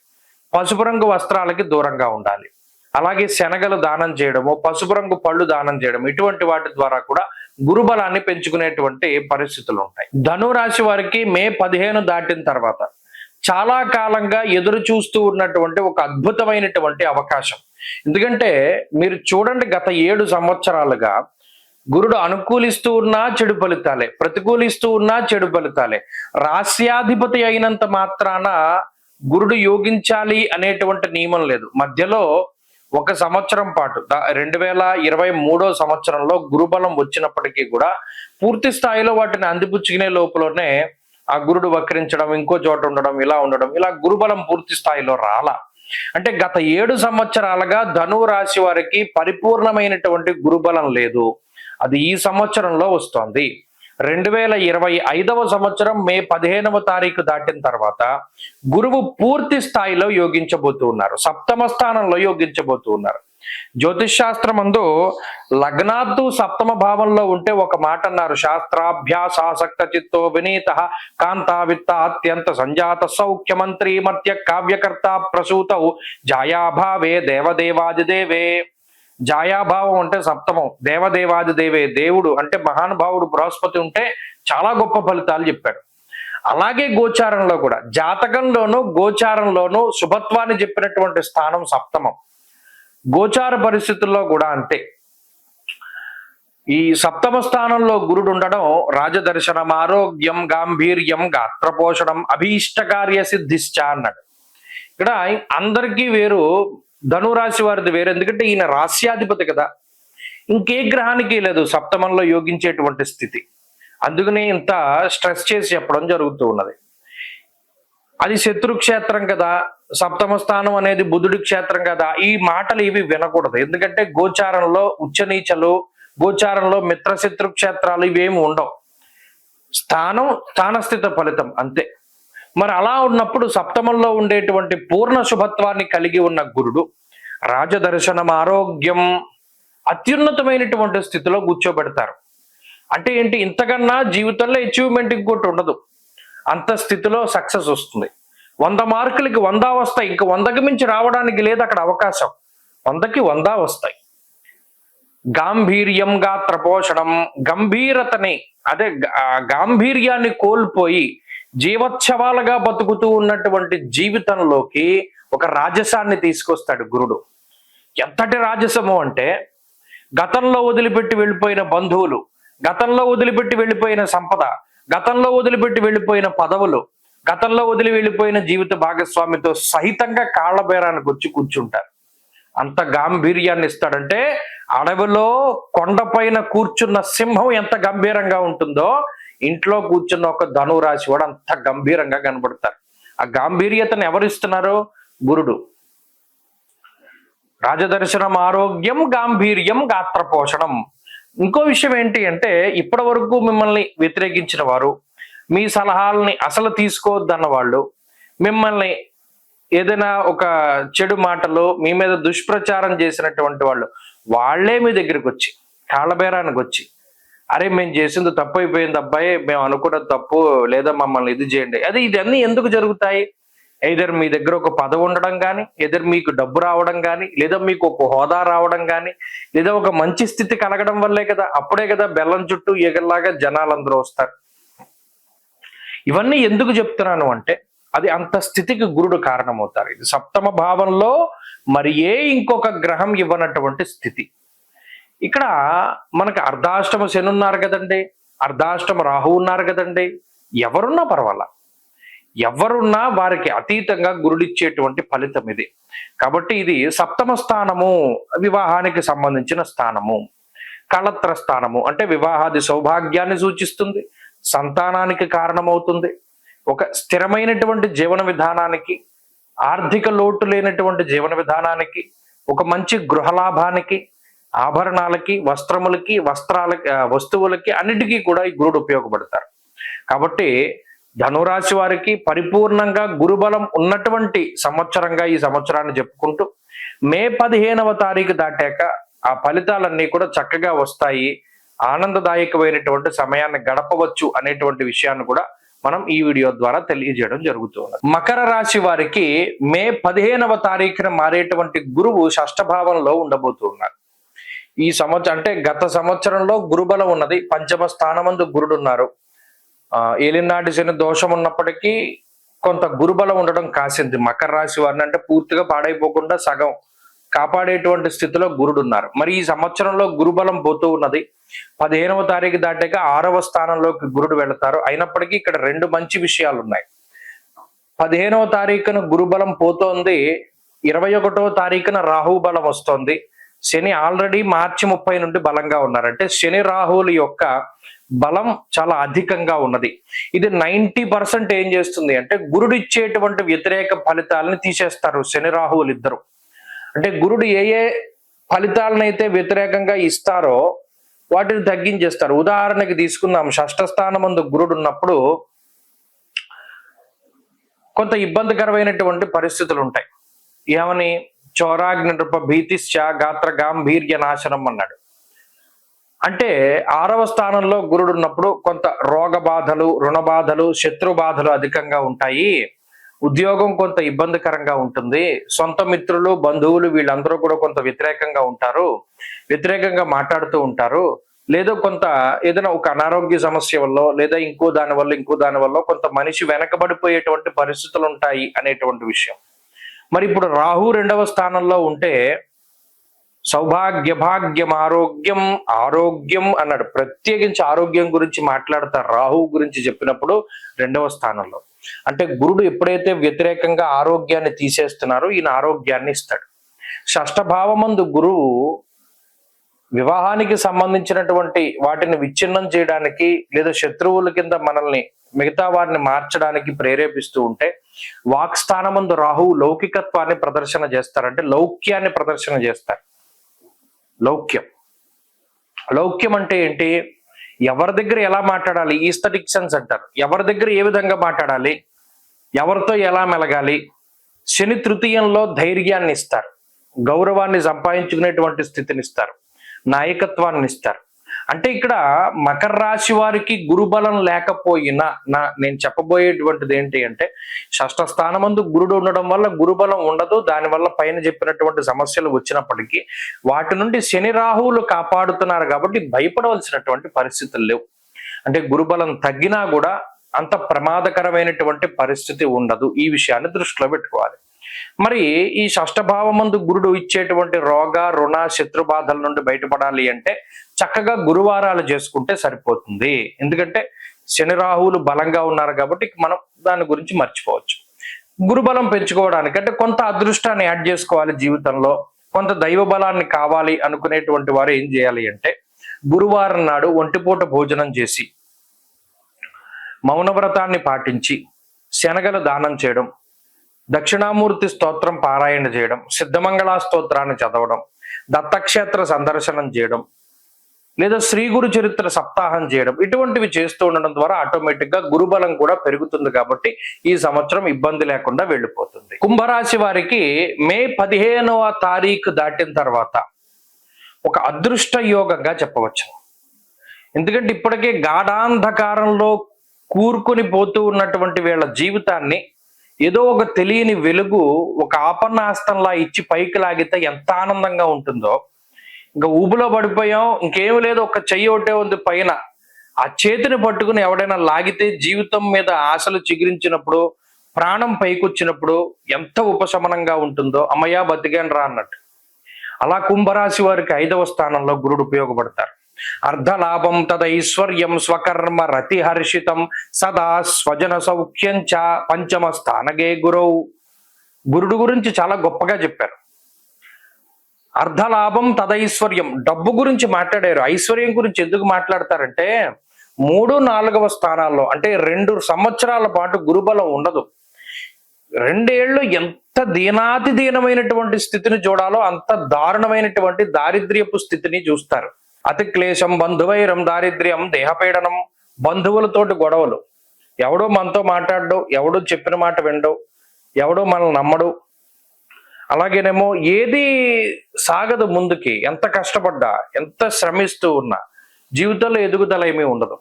పసుపు రంగు వస్త్రాలకి దూరంగా ఉండాలి. అలాగే శనగలు దానం చేయడము, పసుపు రంగు పళ్ళు దానం చేయడం, ఇటువంటి వాటి ద్వారా కూడా గురుబలాన్ని పెంచుకునేటువంటి పరిస్థితులు ఉంటాయి. ధనురాశి వారికి మే 15 దాటిన తర్వాత చాలా కాలంగా ఎదురు చూస్తూ ఉన్నటువంటి ఒక అద్భుతమైనటువంటి అవకాశం. ఎందుకంటే మీరు చూడండి, గత 7 సంవత్సరాలుగా గురుడు అనుకూలిస్తూ ఉన్నా చెడు ఫలితాలే, ప్రతికూలిస్తూ ఉన్నా చెడు ఫలితాలే. రాస్యాధిపతి అయినంత మాత్రాన గురుడు యోగించాలి అనేటువంటి నియమం లేదు. మధ్యలో 1 సంవత్సరం పాటు 2023 సంవత్సరంలో గురుబలం వచ్చినప్పటికీ కూడా పూర్తి స్థాయిలో వాటిని అందిపుచ్చుకునే లోపలనే ఆ గురుడు వక్రించడం, ఇంకో చోట ఉండడం, ఇలా గురుబలం పూర్తి స్థాయిలో రాలా. అంటే గత 7 సంవత్సరాలుగా ధనువు రాశి వారికి పరిపూర్ణమైనటువంటి గురుబలం లేదు. అది ఈ సంవత్సరంలో వస్తోంది. 2025 సంవత్సరం మే 15వ తారీఖు దాటిన తర్వాత గురువు పూర్తి స్థాయిలో యోగించబోతూ ఉన్నారు. సప్తమ స్థానంలో యోగించబోతూ ఉన్నారు. జ్యోతిష్ శాస్త్రమందు లగ్నాత్తు సప్తమ భావంలో ఉంటే ఒక మాట అన్నారు, శాస్త్రాభ్యాసాసక్త చిత్తో వినీత కాంతావిత్త అత్యంత సంజాత సౌఖ్యమంత్రి మర్త్య కావ్యకర్త ప్రసూతౌ జాయాభావే దేవదేవాదిదేవే. జాయాభావం అంటే సప్తమం, దేవదేవాదిదేవే దేవుడు అంటే మహానుభావుడు బృహస్పతి ఉంటే చాలా గొప్ప ఫలితాలు చెప్పాడు. అలాగే గోచారంలో కూడా, జాతకంలోను గోచారంలోను శుభత్వాన్ని చెప్పినటువంటి స్థానం సప్తమం. గోచార పరిస్థితుల్లో కూడా అంతే. ఈ సప్తమ స్థానంలో గురుడు ఉండడం రాజదర్శనం, ఆరోగ్యం, గాంభీర్యం, గాత్రపోషణం, అభీష్టకార్య సిద్ధిశ్చ అన్నాడు. ఇక్కడ అందరికీ వేరు, ధనురాశి వారిది వేరు. ఎందుకంటే ఈయన రాస్యాధిపతి కదా, ఇంకే గ్రహానికి లేదు సప్తమంలో యోగించేటువంటి స్థితి. అందుకనే ఇంత స్ట్రెస్ చేసి చెప్పడం జరుగుతూ ఉన్నది. అది శత్రుక్షేత్రం కదా, సప్తమ స్థానం అనేది బుధుడి క్షేత్రం కదా, ఈ మాటలు ఇవి వినకూడదు. ఎందుకంటే గోచారంలో ఉచ్చనీచలు, గోచారంలో మిత్రశత్రు క్షేత్రాలు ఇవేమి ఉండవు. స్థానస్థిత ఫలితం అంతే. మరి అలా ఉన్నప్పుడు సప్తమంలో ఉండేటువంటి పూర్ణ శుభత్వాన్ని కలిగి ఉన్న గురుడు రాజదర్శనం, ఆరోగ్యం, అత్యున్నతమైనటువంటి స్థితిలో కూర్చోబెడతారు. అంటే ఏంటి, ఇంతకన్నా జీవితంలో అచీవ్మెంట్ ఇంకోటి ఉండదు. అంత స్థితిలో సక్సెస్ వస్తుంది. 100 మార్కులకి 100 వస్తాయి. ఇంక 100కి మించి రావడానికి లేదు అక్కడ అవకాశం. 100కి 100 వస్తాయి. గాంభీర్యం, గాత్రపోషణం, గంభీరతని అదే గాంభీర్యాన్ని కోల్పోయి జీవోత్సవాలుగా బతుకుతూ ఉన్నటువంటి జీవితంలోకి ఒక రాజసాన్ని తీసుకొస్తాడు గురుడు. ఎంతటి రాజసము అంటే, గతంలో వదిలిపెట్టి వెళ్ళిపోయిన బంధువులు, గతంలో వదిలిపెట్టి వెళ్ళిపోయిన సంపద, గతంలో వదిలిపెట్టి వెళ్ళిపోయిన పదవులు, గతంలో వదిలి వెళ్ళిపోయిన జీవిత భాగస్వామితో సహితంగా కాళ్ల బేరానికి వచ్చి కూర్చుంటారు. అంత గాంభీర్యాన్ని ఇస్తాడంటే, అడవిలో కొండపైన కూర్చున్న సింహం ఎంత గంభీరంగా ఉంటుందో ఇంట్లో కూర్చున్న ఒక ధనురాశి వాడు అంత గంభీరంగా కనబడతారు. ఆ గాంభీర్యతను ఎవరిస్తున్నారు? గురుడు. రాజదర్శనం, ఆరోగ్యం, గాంభీర్యం, గాత్రపోషణం. ఇంకో విషయం ఏంటి అంటే, ఇప్పటి వరకు మిమ్మల్ని వ్యతిరేకించిన వారు, మీ సలహాలని అసలు తీసుకోవద్దన్న వాళ్ళు, మిమ్మల్ని ఏదైనా ఒక చెడు మాటలు మీ మీద దుష్ప్రచారం చేసినటువంటి వాళ్ళు, వాళ్లే మీ దగ్గరికి వచ్చి కాళ్ళబేరానికి వచ్చి, అరే మేము చేసింది తప్పు అయిపోయింది అబ్బాయి, మేము అనుకున్నది తప్పు, లేదా మమ్మల్ని ఇది చేయండి. ఇదన్నీ ఎందుకు జరుగుతాయి? ఎయిదర్ మీ దగ్గర ఒక పదవి ఉండడం కానీ, ఎదురు మీకు డబ్బు రావడం కానీ, లేదా మీకు ఒక హోదా రావడం కానీ, లేదా ఒక మంచి స్థితి కలగడం వల్లే కదా. అప్పుడే కదా బెల్లం చుట్టూ ఎగల్లాగా జనాలందరూ వస్తారు. ఇవన్నీ ఎందుకు చెప్తున్నాను అంటే, అది అంత స్థితికి గురుడు కారణమవుతారు. ఇది సప్తమ భావంలో మరి ఇంకొక గ్రహం ఇవ్వనటువంటి స్థితి. ఇక్కడ మనకి అర్ధాష్టమ శని ఉన్నారు కదండి, అర్ధాష్టమ రాహు ఉన్నారు కదండి. ఎవరున్నా పర్వాలా, ఎవరున్నా వారికి అతీతంగా గురుడిచ్చేటువంటి ఫలితం ఇది. కాబట్టి ఇది సప్తమ స్థానము, వివాహానికి సంబంధించిన స్థానము. కళత్ర స్థానము అంటే వివాహాది సౌభాగ్యాన్ని సూచిస్తుంది, సంతానానికి కారణమవుతుంది, ఒక స్థిరమైనటువంటి జీవన విధానానికి, ఆర్థిక లోటు లేనటువంటి జీవన విధానానికి, ఒక మంచి గృహలాభానికి, ఆభరణాలకి, వస్త్రములకి, వస్తువులకి అన్నిటికీ కూడా ఈ గురుడు ఉపయోగపడతారు. కాబట్టి ధనురాశి వారికి పరిపూర్ణంగా గురుబలం ఉన్నటువంటి సంవత్సరంగా ఈ సంవత్సరాన్ని చెప్పుకుంటూ మే 15వ తారీఖు దాటాక ఆ ఫలితాలన్నీ కూడా చక్కగా వస్తాయి, ఆనందదాయకమైనటువంటి సమయాన్ని గడపవచ్చు అనేటువంటి విషయాన్ని కూడా మనం ఈ వీడియో ద్వారా తెలియజేయడం జరుగుతుంది. మకర రాశి వారికి మే 15వ తారీఖున మారేటువంటి గురువు షష్ఠభావంలో ఉండబోతున్నారు. ఈ సంవత్సరం అంటే గత సంవత్సరంలో గురుబలం ఉన్నది, పంచమ స్థానమందు గురుడు ఉన్నారు. ఏలినాటి శని దోషం ఉన్నప్పటికీ కొంత గురుబలం ఉండడం కాసింది మకర రాశి వారిని, అంటే పూర్తిగా పాడైపోకుండా సగం కాపాడేటువంటి స్థితిలో గురుడు ఉన్నారు. మరి ఈ సంవత్సరంలో గురుబలం పోతూ ఉన్నది. 15వ తారీఖు దాటాక 6వ స్థానంలోకి గురుడు వెళతారు. అయినప్పటికీ ఇక్కడ రెండు మంచి విషయాలు ఉన్నాయి. 15వ తారీఖున గురుబలం పోతోంది, 21వ తారీఖున రాహు బలం వస్తోంది. శని ఆల్రెడీ మార్చి 30 నుండి బలంగా ఉన్నారు. అంటే శని రాహువుల యొక్క బలం చాలా అధికంగా ఉన్నది. ఇది 90% ఏం చేస్తుంది అంటే గురుడు ఇచ్చేటువంటి వ్యతిరేక ఫలితాలని తీసేస్తారు శని రాహువులు ఇద్దరు. అంటే గురుడు ఏ ఏ ఫలితాలనైతే వ్యతిరేకంగా ఇస్తారో వాటిని తగ్గించేస్తారు. ఉదాహరణకి తీసుకుందాం, షష్ఠ స్థానమందు గురుడు ఉన్నప్పుడు కొంత ఇబ్బందికరమైనటువంటి పరిస్థితులు ఉంటాయి. ఏమని? చోరాగ్ని నృప భీతిశ్చ గాత్ర గాంభీర్య నాశనం అన్నాడు. అంటే 6వ స్థానంలో గురుడు ఉన్నప్పుడు కొంత రోగ బాధలు, రుణ బాధలు, శత్రు బాధలు అధికంగా ఉంటాయి. ఉద్యోగం కొంత ఇబ్బందికరంగా ఉంటుంది. సొంత మిత్రులు, బంధువులు వీళ్ళందరూ కూడా కొంత వ్యతిరేకంగా ఉంటారు, వ్యతిరేకంగా మాట్లాడుతూ ఉంటారు. లేదా కొంత ఏదైనా ఒక అనారోగ్య సమస్య వల్ల లేదా ఇంకో దాని వల్ల కొంత మనిషి వెనకబడిపోయేటువంటి పరిస్థితులు ఉంటాయి అనేటువంటి విషయం. మరి ఇప్పుడు రాహు 2వ స్థానంలో ఉంటే సౌభాగ్య భాగ్యం ఆరోగ్యం ఆరోగ్యం అన్నాడు. ప్రత్యేకించి ఆరోగ్యం గురించి మాట్లాడతారు రాహు గురించి చెప్పినప్పుడు 2వ స్థానంలో. అంటే గురుడు ఎప్పుడైతే వ్యతిరేకంగా ఆరోగ్యాన్ని తీసేస్తున్నారో ఈయన ఆరోగ్యాన్ని ఇస్తాడు. షష్ఠభావమందు గురువు వివాహానికి సంబంధించినటువంటి వాటిని విచ్ఛిన్నం చేయడానికి లేదా శత్రువుల కింద మనల్ని మిగతా వారిని మార్చడానికి ప్రేరేపిస్తూ ఉంటే, వాక్ స్థానమందు రాహువు లౌకికత్వాన్ని ప్రదర్శన చేస్తారు. అంటే లౌక్యాన్ని ప్రదర్శన చేస్తారు. లౌక్యం అంటే ఏంటి? ఎవరి దగ్గర ఎలా మాట్లాడాలి, ఈస్థెటిక్ సెన్స్ అంటారు. ఎవరి దగ్గర ఏ విధంగా మాట్లాడాలి, ఎవరితో ఎలా మెలగాలి. శని తృతీయంలో ధైర్యాన్ని ఇస్తారు, గౌరవాన్ని సంపాదించుకునేటువంటి స్థితిని ఇస్తారు, నాయకత్వాన్ని ఇస్తారు. అంటే ఇక్కడ మకర రాశి వారికి గురుబలం లేకపోయినా నేను చెప్పబోయేటువంటిది ఏంటి అంటే, షష్ఠ స్థానమందు గురుడు ఉండడం వల్ల గురుబలం ఉండదు. దానివల్ల పైన చెప్పినటువంటి సమస్యలు వచ్చినప్పటికీ వాటి నుండి శని రాహువులు కాపాడుతున్నారు కాబట్టి భయపడవలసినటువంటి పరిస్థితులు లేవు. అంటే గురుబలం తగ్గినా కూడా అంత ప్రమాదకరమైనటువంటి పరిస్థితి ఉండదు. ఈ విషయాన్ని దృష్టిలో పెట్టుకోవాలి. మరి ఈ షష్ఠభావమందు గురుడు ఇచ్చేటువంటి రోగ రుణ శత్రు బాధల నుండి బయటపడాలి అంటే చక్కగా గురువారాలు చేసుకుంటే సరిపోతుంది. ఎందుకంటే శని రాహువులు బలంగా ఉన్నారు కాబట్టి మనం దాని గురించి మర్చిపోవచ్చు. గురుబలం పెంచుకోవడానికి అంటే కొంత అదృష్టాన్ని యాడ్ చేసుకోవాలి జీవితంలో, కొంత దైవ బలాన్ని కావాలి అనుకునేటువంటి వారు ఏం చేయాలి అంటే, గురువారం నాడు ఒంటిపూట భోజనం చేసి మౌనవ్రతాన్ని పాటించి శనగలు దానం చేయడం, దక్షిణామూర్తి స్తోత్రం పారాయణ చేయడం, సిద్ధమంగళ స్తోత్రాన్ని చదవడం, దత్తక్షేత్ర సందర్శనం చేయడం, లేదా శ్రీ గురు చరిత్ర సప్తాహం చేయడం, ఇటువంటివి చేస్తూ ఉండడం ద్వారా ఆటోమేటిక్ గా గురుబలం కూడా పెరుగుతుంది. కాబట్టి ఈ సంవత్సరం ఇబ్బంది లేకుండా వెళ్ళిపోతుంది. కుంభరాశి వారికి మే 15వ తారీఖు దాటిన తర్వాత ఒక అదృష్ట యోగంగా చెప్పవచ్చు. ఎందుకంటే ఇప్పటికే గాఢాంధకారంలో కూరుకొని పోతూ ఉన్నటువంటి వీళ్ళ జీవితాన్ని ఏదో ఒక తెలియని వెలుగు ఒక ఆపన్నాస్తంలా ఇచ్చి పైకి లాగితే ఎంత ఆనందంగా ఉంటుందో. ఇంకా ఊబులో పడిపోయాం, ఇంకేమి లేదు, ఒక చెయ్యి ఒకటే ఉంది పైన, ఆ చేతిని పట్టుకుని ఎవడైనా లాగితే జీవితం మీద ఆశలు చిగురించినప్పుడు, ప్రాణం పైకొచ్చినప్పుడు ఎంత ఉపశమనంగా ఉంటుందో. అమ్మయ్య బతికాను రా అన్నట్టు. అలా కుంభరాశి వారికి 5వ స్థానంలో గురుడు ఉపయోగపడతారు. అర్ధలాభం తదైశ్వర్యం స్వకర్మ రతిహర్షితం సదా స్వజన సౌఖ్యం చ పంచమ స్థానగే గురవు. గురుడు గురించి చాలా గొప్పగా చెప్పారు. అర్ధలాభం తదైశ్వర్యం, డబ్బు గురించి మాట్లాడారు. ఐశ్వర్యం గురించి ఎందుకు మాట్లాడతారంటే 3, 4వ స్థానాల్లో అంటే 2 సంవత్సరాల పాటు గురుబలం ఉండదు. 2 ఏళ్ళు ఎంత దీనాతి దీనమైనటువంటి స్థితిని చూడాలో అంత దారుణమైనటువంటి దారిద్ర్యపు స్థితిని చూస్తారు. అతి క్లేశం బంధువైరం దారిద్ర్యం దేహపీడనం, బంధువులతోటి గొడవలు, ఎవడో మనతో మాట్లాడడు, ఎవడో చెప్పిన మాట వినడు, ఎవడో మనల్ని నమ్మడు. అలాగేనేమో ఏది సాగదు ముందుకి. ఎంత కష్టపడ్డా, ఎంత శ్రమిస్తూ ఉన్నా జీవితంలో ఎదుగుదల ఏమీ ఉండదు.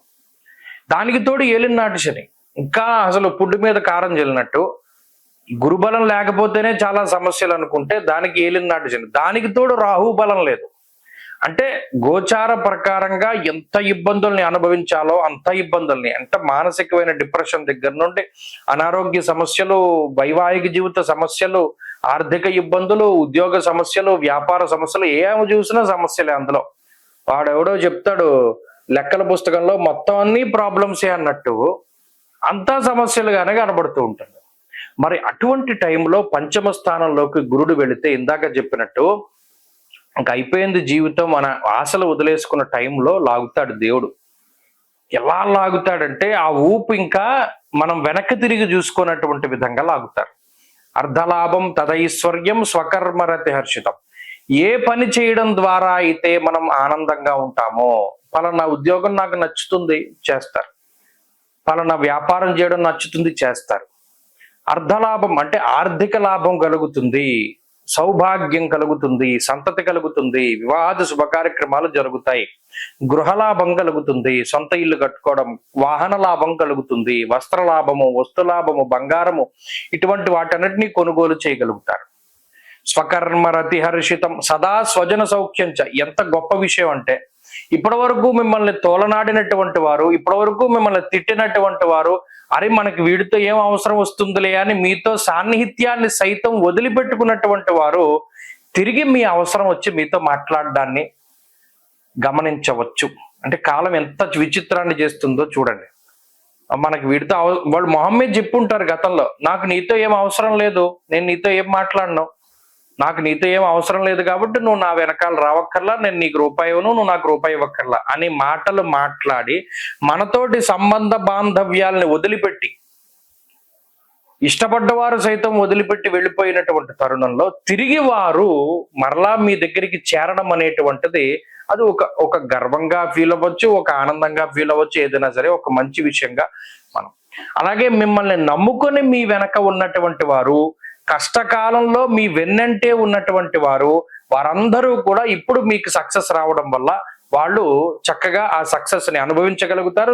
దానికి తోడు ఏలినాటి శని, ఇంకా అసలు పుడ్డు మీద కారం చల్లినట్టు. గురుబలం లేకపోతేనే చాలా సమస్యలు అనుకుంటే దానికి ఏలినాటి శని, దానికి తోడు రాహు బలం లేదు. అంటే గోచార ప్రకారంగా ఎంత ఇబ్బందుల్ని అనుభవించాలో అంత ఇబ్బందుల్ని, అంటే మానసికమైన డిప్రెషన్ దగ్గర నుండి అనారోగ్య సమస్యలు, వైవాహిక జీవిత సమస్యలు, ఆర్థిక ఇబ్బందులు, ఉద్యోగ సమస్యలు, వ్యాపార సమస్యలు, ఏమి చూసినా సమస్యలే. అందులో వాడెవడో చెప్తాడు లెక్కల పుస్తకంలో మొత్తం అన్ని ప్రాబ్లమ్సే అన్నట్టు అంతా సమస్యలుగానే కనబడుతూ ఉంటుంది. మరి అటువంటి టైంలో పంచమ స్థానంలోకి గురుడు వెళితే ఇందాక చెప్పినట్టు ఇంక అయిపోయింది జీవితం, మన ఆశలు వదిలేసుకున్న టైంలో లాగుతాడు దేవుడు. ఎలా లాగుతాడంటే ఆ ఊపు ఇంకా మనం వెనక్కి తిరిగి చూసుకున్నటువంటి విధంగా లాగుతారు. అర్ధలాభం తదైశ్వర్యం స్వకర్మరతి హర్షితం. ఏ పని చేయడం ద్వారా అయితే మనం ఆనందంగా ఉంటామో, పలానా ఉద్యోగం నాకు నచ్చుతుంది చేస్తారు, పలానా వ్యాపారం చేయడం నచ్చుతుంది చేస్తారు. అర్ధలాభం అంటే ఆర్థిక లాభం కలుగుతుంది, సౌభాగ్యం కలుగుతుంది, సంతతి కలుగుతుంది, వివాహాది శుభ కార్యక్రమాలు జరుగుతాయి, గృహలాభం కలుగుతుంది, సొంత ఇల్లు కట్టుకోవడం, వాహన లాభం కలుగుతుంది, వస్త్ర లాభము, వస్తు లాభము, బంగారము, ఇటువంటి వాటన్నిటినీ కొనుగోలు చేయగలుగుతారు. స్వకర్మరతి హర్షితం సదా స్వజన సౌఖ్యంచ. ఎంత గొప్ప విషయం అంటే ఇప్పటి వరకు మిమ్మల్ని తోలనాడినటువంటి వారు, ఇప్పటి వరకు మిమ్మల్ని తిట్టినటువంటి వారు, అరే మనకి వీడితో ఏం అవసరం వస్తుందిలే అని మీతో సాన్నిహిత్యాన్ని సైతం వదిలిపెట్టుకున్నటువంటి వారు తిరిగి మీ అవసరం వచ్చి మీతో మాట్లాడడాన్ని గమనించవచ్చు. అంటే కాలం ఎంత విచిత్రాన్ని చేస్తుందో చూడండి. మనకి వీడితో వాళ్ళు మొహం మీద చెప్పుంటారు గతంలో, నాకు నీతో ఏం అవసరం లేదు, నేను నీతో ఏం మాట్లాడను, నాకు నీతో ఏం అవసరం లేదు కాబట్టి నువ్వు నా వెనకాల రావక్కర్లా, నేను నీకు రూపాయి ఇవ్వను, నువ్వు నాకు రూపాయి ఇవ్వక్కర్లా అని మాటలు మాట్లాడి మనతోటి సంబంధ బాంధవ్యాలని వదిలిపెట్టి, ఇష్టపడ్డవారు సైతం వదిలిపెట్టి వెళ్ళిపోయినటువంటి తరుణంలో తిరిగి వారు మరలా మీ దగ్గరికి చేరడం అనేటువంటిది అది ఒక గర్వంగా ఫీల్ అవ్వచ్చు, ఒక ఆనందంగా ఫీల్ అవ్వచ్చు, ఏదైనా సరే ఒక మంచి విషయంగా మనం. అలాగే మిమ్మల్ని నమ్ముకొని మీ వెనక ఉన్నటువంటి వారు, కష్టకాలంలో మీ వెన్నంటే ఉన్నటువంటి వారు, వారందరూ కూడా ఇప్పుడు మీకు సక్సెస్ రావడం వల్ల వాళ్ళు చక్కగా ఆ సక్సెస్ ని అనుభవించగలుగుతారు.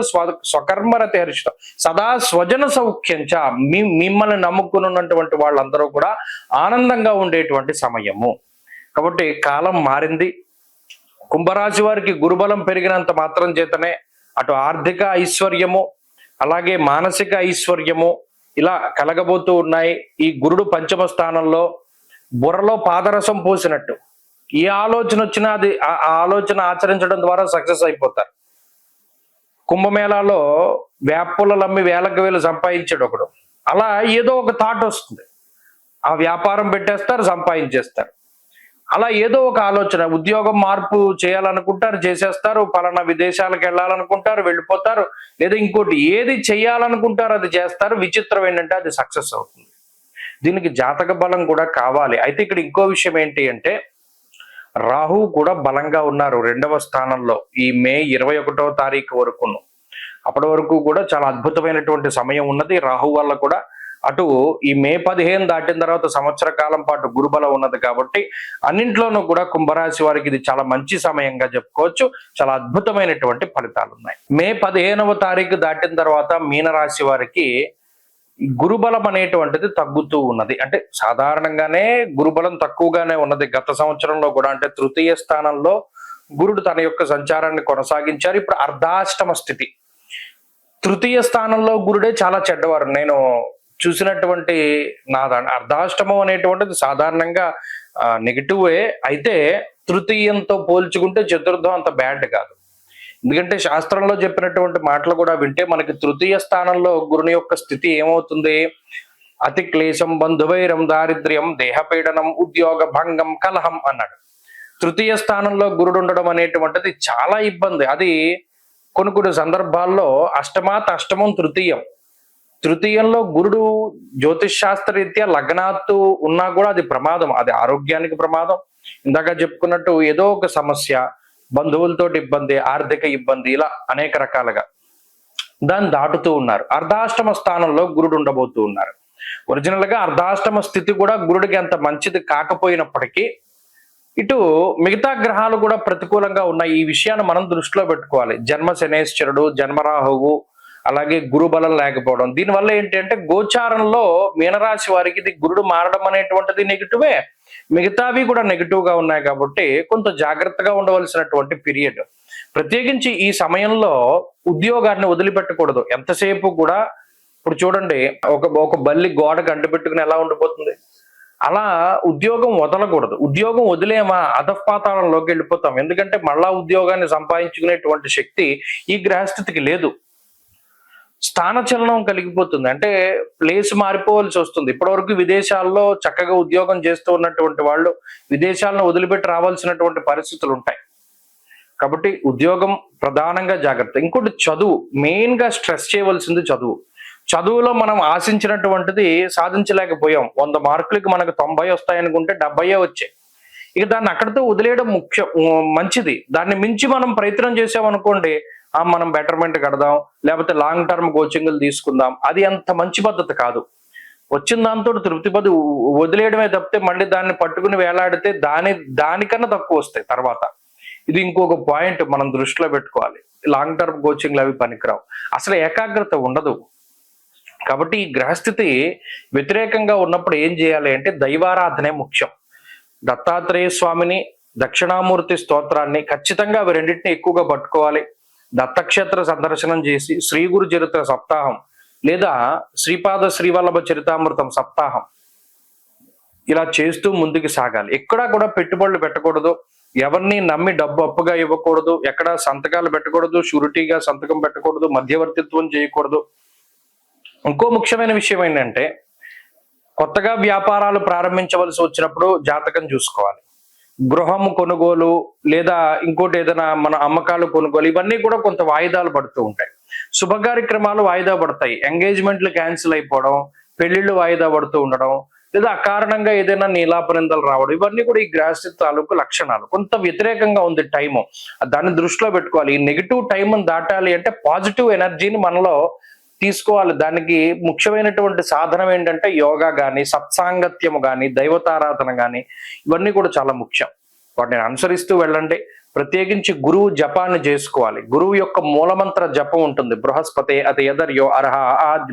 స్వకర్మరతి హర్షితం సదా స్వజన సౌఖ్యంచ. మిమ్మల్ని నమ్ముకుని ఉన్నటువంటి వాళ్ళందరూ కూడా ఆనందంగా ఉండేటువంటి సమయము. కాబట్టి కాలం మారింది. కుంభరాశి వారికి గురుబలం పెరిగినంత మాత్రం చేతనే అటు ఆర్థిక ఐశ్వర్యము అలాగే మానసిక ఐశ్వర్యము ఇలా కలగబోతూ ఉన్నాయి. ఈ గురుడు పంచమ స్థానంలో బుర్రలో పాదరసం పోసినట్టు ఏ ఆలోచన వచ్చినా అది ఆ ఆలోచన ఆచరించడం ద్వారా సక్సెస్ అయిపోతారు. కుంభమేళాలో వేపులలు అమ్మి వేలకు వేలు సంపాదించాడు ఒకడు. అలా ఏదో ఒక థాట్ వస్తుంది, ఆ వ్యాపారం పెట్టేస్తారు, సంపాదించేస్తారు. అలా ఏదో ఒక ఆలోచన, ఉద్యోగం మార్పు చేయాలనుకుంటారు, చేసేస్తారు, పలానా విదేశాలకు వెళ్ళాలనుకుంటారు, వెళ్ళిపోతారు, లేదా ఇంకోటి ఏది చేయాలనుకుంటారు అది చేస్తారు. విచిత్రం ఏంటంటే అది సక్సెస్ అవుతుంది. దీనికి జాతక బలం కూడా కావాలి. అయితే ఇక్కడ ఇంకో విషయం ఏంటి అంటే రాహు కూడా బలంగా ఉన్నారు 2వ స్థానంలో ఈ మే 21వ తారీఖు వరకును. అప్పటి వరకు కూడా చాలా అద్భుతమైనటువంటి సమయం ఉన్నది. రాహు వల్ల కూడా అటు ఈ మే 15 దాటిన తర్వాత సంవత్సర కాలం పాటు గురుబలం ఉన్నది కాబట్టి అన్నింట్లోనూ కూడా కుంభరాశి వారికి ఇది చాలా మంచి సమయంగా చెప్పుకోవచ్చు. చాలా అద్భుతమైనటువంటి ఫలితాలు ఉన్నాయి. మే 15వ తారీఖు దాటిన తర్వాత మీనరాశి వారికి గురుబలం అనేటువంటిది తగ్గుతూ ఉన్నది. అంటే సాధారణంగానే గురుబలం తక్కువగానే ఉన్నది గత సంవత్సరంలో కూడా. అంటే తృతీయ స్థానంలో గురుడు తన యొక్క సంచారాన్ని కొనసాగించారు. ఇప్పుడు అర్ధాష్టమ స్థితి. తృతీయ స్థానంలో గురుడే చాలా చెడ్డవారు. నేను చూసినటువంటి అర్ధాష్టమం అనేటువంటిది సాధారణంగా నెగిటివే. అయితే తృతీయంతో పోల్చుకుంటే చతుర్థం అంత బ్యాడ్ కాదు. ఎందుకంటే శాస్త్రంలో చెప్పినటువంటి మాటలు కూడా వింటే మనకి తృతీయ స్థానంలో గురుని యొక్క స్థితి ఏమవుతుంది? అతి క్లేశం, బంధువైరం, దారిద్ర్యం, దేహపీడనం, ఉద్యోగ భంగం, కలహం అన్నాడు. తృతీయ స్థానంలో గురుడు ఉండడం అనేటువంటిది చాలా ఇబ్బంది. అది కొన్ని సందర్భాల్లో అష్టమాత్ అష్టమం తృతీయం. తృతీయంలో గురుడు జ్యోతిష్ శాస్త్ర రీత్యా లగ్నాత్తు ఉన్నా కూడా అది ప్రమాదం, అది ఆరోగ్యానికి ప్రమాదం. ఇందాక చెప్పుకున్నట్టు ఏదో ఒక సమస్య, బంధువులతో ఇబ్బంది, ఆర్థిక ఇబ్బంది, ఇలా అనేక రకాలుగా దాన్ని దాటుతూ ఉన్నారు. అర్ధాష్టమ స్థానంలో గురుడు ఉండబోతూ ఉన్నారు. ఒరిజినల్ గా అర్ధాష్టమ స్థితి కూడా గురుడికి అంత మంచిది కాకపోయినప్పటికీ ఇటు మిగతా గ్రహాలు కూడా ప్రతికూలంగా ఉన్నాయి. ఈ విషయాన్ని మనం దృష్టిలో పెట్టుకోవాలి. జన్మ శనేశ్వరుడు, జన్మరాహువు, అలాగే గురు బలం లేకపోవడం, దీనివల్ల ఏంటి అంటే గోచారంలో మీనరాశి వారికి ఇది గురుడు మారడం అనేటువంటిది నెగిటివే, మిగతావి కూడా నెగిటివ్ గా ఉన్నాయి. కాబట్టి కొంత జాగ్రత్తగా ఉండవలసినటువంటి పీరియడ్. ప్రత్యేకించి ఈ సమయంలో ఉద్యోగాన్ని వదిలిపెట్టకూడదు ఎంతసేపు కూడా. ఇప్పుడు చూడండి, ఒక బల్లి గోడకు అంటుపెట్టుకుని ఎలా ఉండిపోతుంది, అలా ఉద్యోగం వదలకూడదు. ఉద్యోగం వదిలేమా అధఃపాతాళంలోకి వెళ్ళిపోతాం. ఎందుకంటే మళ్ళా ఉద్యోగాన్ని సంపాదించుకునేటువంటి శక్తి ఈ గ్రహస్థితికి లేదు. స్థానచలనం కలిగిపోతుంది, అంటే ప్లేస్ మారిపోవలసి వస్తుంది. ఇప్పటివరకు విదేశాల్లో చక్కగా ఉద్యోగం చేస్తూ ఉన్నటువంటి వాళ్ళు విదేశాలను వదిలిపెట్టి రావాల్సినటువంటి పరిస్థితులు ఉంటాయి. కాబట్టి ఉద్యోగం ప్రధానంగా జాగ్రత్త. ఇంకోటి చదువు, మెయిన్ గా స్ట్రెస్ చేయవలసింది చదువు. చదువులో మనం ఆశించినటువంటిది సాధించలేకపోయాం. 100 మార్కులకి మనకు 90 వస్తాయనుకుంటే 70 వచ్చాయి. ఇక దాన్ని అక్కడితో వదిలేయడం మంచిది. దాన్ని మించి మనం ప్రయత్నం చేసామనుకోండి, మనం బెటర్మెంట్ కడదాం, లేకపోతే లాంగ్ టర్మ్ కోచింగ్లు తీసుకుందాం, అది అంత మంచి పద్ధతి కాదు. వచ్చిన దాంతో తృప్తి పది వదిలేయడమే తప్పితే మళ్ళీ దాన్ని పట్టుకుని వేలాడితే దానికన్నా తక్కువ వస్తాయి తర్వాత. ఇది ఇంకొక పాయింట్ మనం దృష్టిలో పెట్టుకోవాలి. లాంగ్ టర్మ్ కోచింగ్లు అవి పనికిరావు, అసలు ఏకాగ్రత ఉండదు. కాబట్టి ఈ గ్రహస్థితి వ్యతిరేకంగా ఉన్నప్పుడు ఏం చేయాలి అంటే దైవారాధనే ముఖ్యం. దత్తాత్రేయ స్వామిని, దక్షిణామూర్తి స్తోత్రాన్ని ఖచ్చితంగా అవి రెండింటిని ఎక్కువగా పట్టుకోవాలి. దత్తక్షేత్ర సందర్శనం చేసి శ్రీ గురు చరిత్ర సప్తాహం లేదా శ్రీపాద శ్రీవల్లభ చరితామృతం సప్తాహం ఇలా చేస్తూ ముందుకు సాగాలి. ఎక్కడా కూడా పెట్టుబడులు పెట్టకూడదు, ఎవరిని నమ్మి డబ్బు అప్పుగా ఇవ్వకూడదు, ఎక్కడ సంతకాలు పెట్టకూడదు, షూరిటీగా సంతకం పెట్టకూడదు, మధ్యవర్తిత్వం చేయకూడదు. ఇంకో ముఖ్యమైన విషయం ఏంటంటే కొత్తగా వ్యాపారాలు ప్రారంభించవలసి వచ్చినప్పుడు జాతకం చూసుకోవాలి. గృహము కొనుగోలు లేదా ఇంకోటి ఏదైనా మన అమ్మకాలు కొనుగోలు, ఇవన్నీ కూడా కొంత వాయిదాలు పడుతూ ఉంటాయి. శుభ కార్యక్రమాలు వాయిదా పడతాయి, ఎంగేజ్మెంట్లు క్యాన్సిల్ అయిపోవడం, పెళ్లిళ్ళు వాయిదా పడుతూ ఉండడం, లేదా అకారణంగా ఏదైనా నీలాపనిందలు రావడం, ఇవన్నీ కూడా ఈ గ్రహస్థితి తాలూకు లక్షణాలు. కొంత వ్యతిరేకంగా ఉంది టైము, దాన్ని దృష్టిలో పెట్టుకోవాలి. ఈ నెగిటివ్ టైంను దాటాలి అంటే పాజిటివ్ ఎనర్జీని మనలో తీసుకోవాలి. దానికి ముఖ్యమైనటువంటి సాధనం ఏంటంటే యోగా కానీ, సత్సాంగత్యము కానీ, దైవతారాధన కానీ, ఇవన్నీ కూడా చాలా ముఖ్యం. వాటిని అనుసరిస్తూ వెళ్ళండి. ప్రత్యేకించి గురువు జపాన్ని చేసుకోవాలి. గురువు యొక్క మూలమంత్ర జపం ఉంటుంది. బృహస్పతి అతి ఎదర్యో అర్హ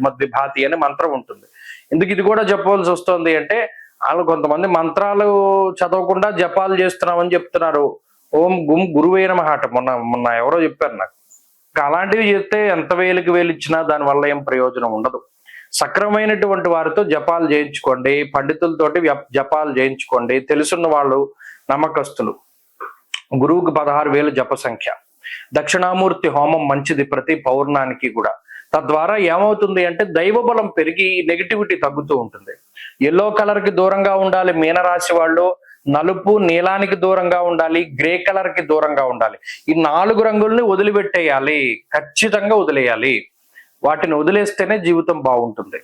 మద్విభాతి అనే మంత్రం ఉంటుంది. ఎందుకు ఇది కూడా చెప్పవలసి వస్తుంది అంటే వాళ్ళు కొంతమంది మంత్రాలు చదవకుండా జపాలు చేస్తున్నామని చెప్తున్నారు. ఓం గుం గురువే నమః మొన్న ఎవరో చెప్పారు నాకు. అలాంటివి చేస్తే ఎంత వేలికి వేలు ఇచ్చినా దానివల్ల ఏం ప్రయోజనం ఉండదు. సక్రమైనటువంటి వారితో జపాలు చేయించుకోండి, పండితులతోటి జపాలు చేయించుకోండి. తెలుసున్న వాళ్ళు, నమ్మకస్తులు. గురువుకి 16,000 జప సంఖ్య. దక్షిణామూర్తి హోమం మంచిది ప్రతి పౌర్ణానికి కూడా. తద్వారా ఏమవుతుంది అంటే దైవ బలం పెరిగి నెగిటివిటీ తగ్గుతూ ఉంటుంది. ఎల్లో కలర్ కి దూరంగా ఉండాలి మీనరాశి వాళ్ళు, నలుపు నీలానికి దూరంగా ఉండాలి, గ్రే కలర్ కి దూరంగా ఉండాలి. ఈ 4 రంగుల్ని వదిలిపెట్టేయాలి, ఖచ్చితంగా వదిలేయాలి. వాటిని వదిలేస్తేనే జీవితం బాగుంటుంది.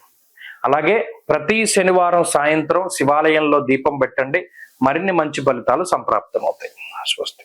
అలాగే ప్రతి శనివారం సాయంత్రం శివాలయంలో దీపం పెట్టండి, మరిన్ని మంచి ఫలితాలు సంప్రాప్తమవుతాయి. స్వస్తి.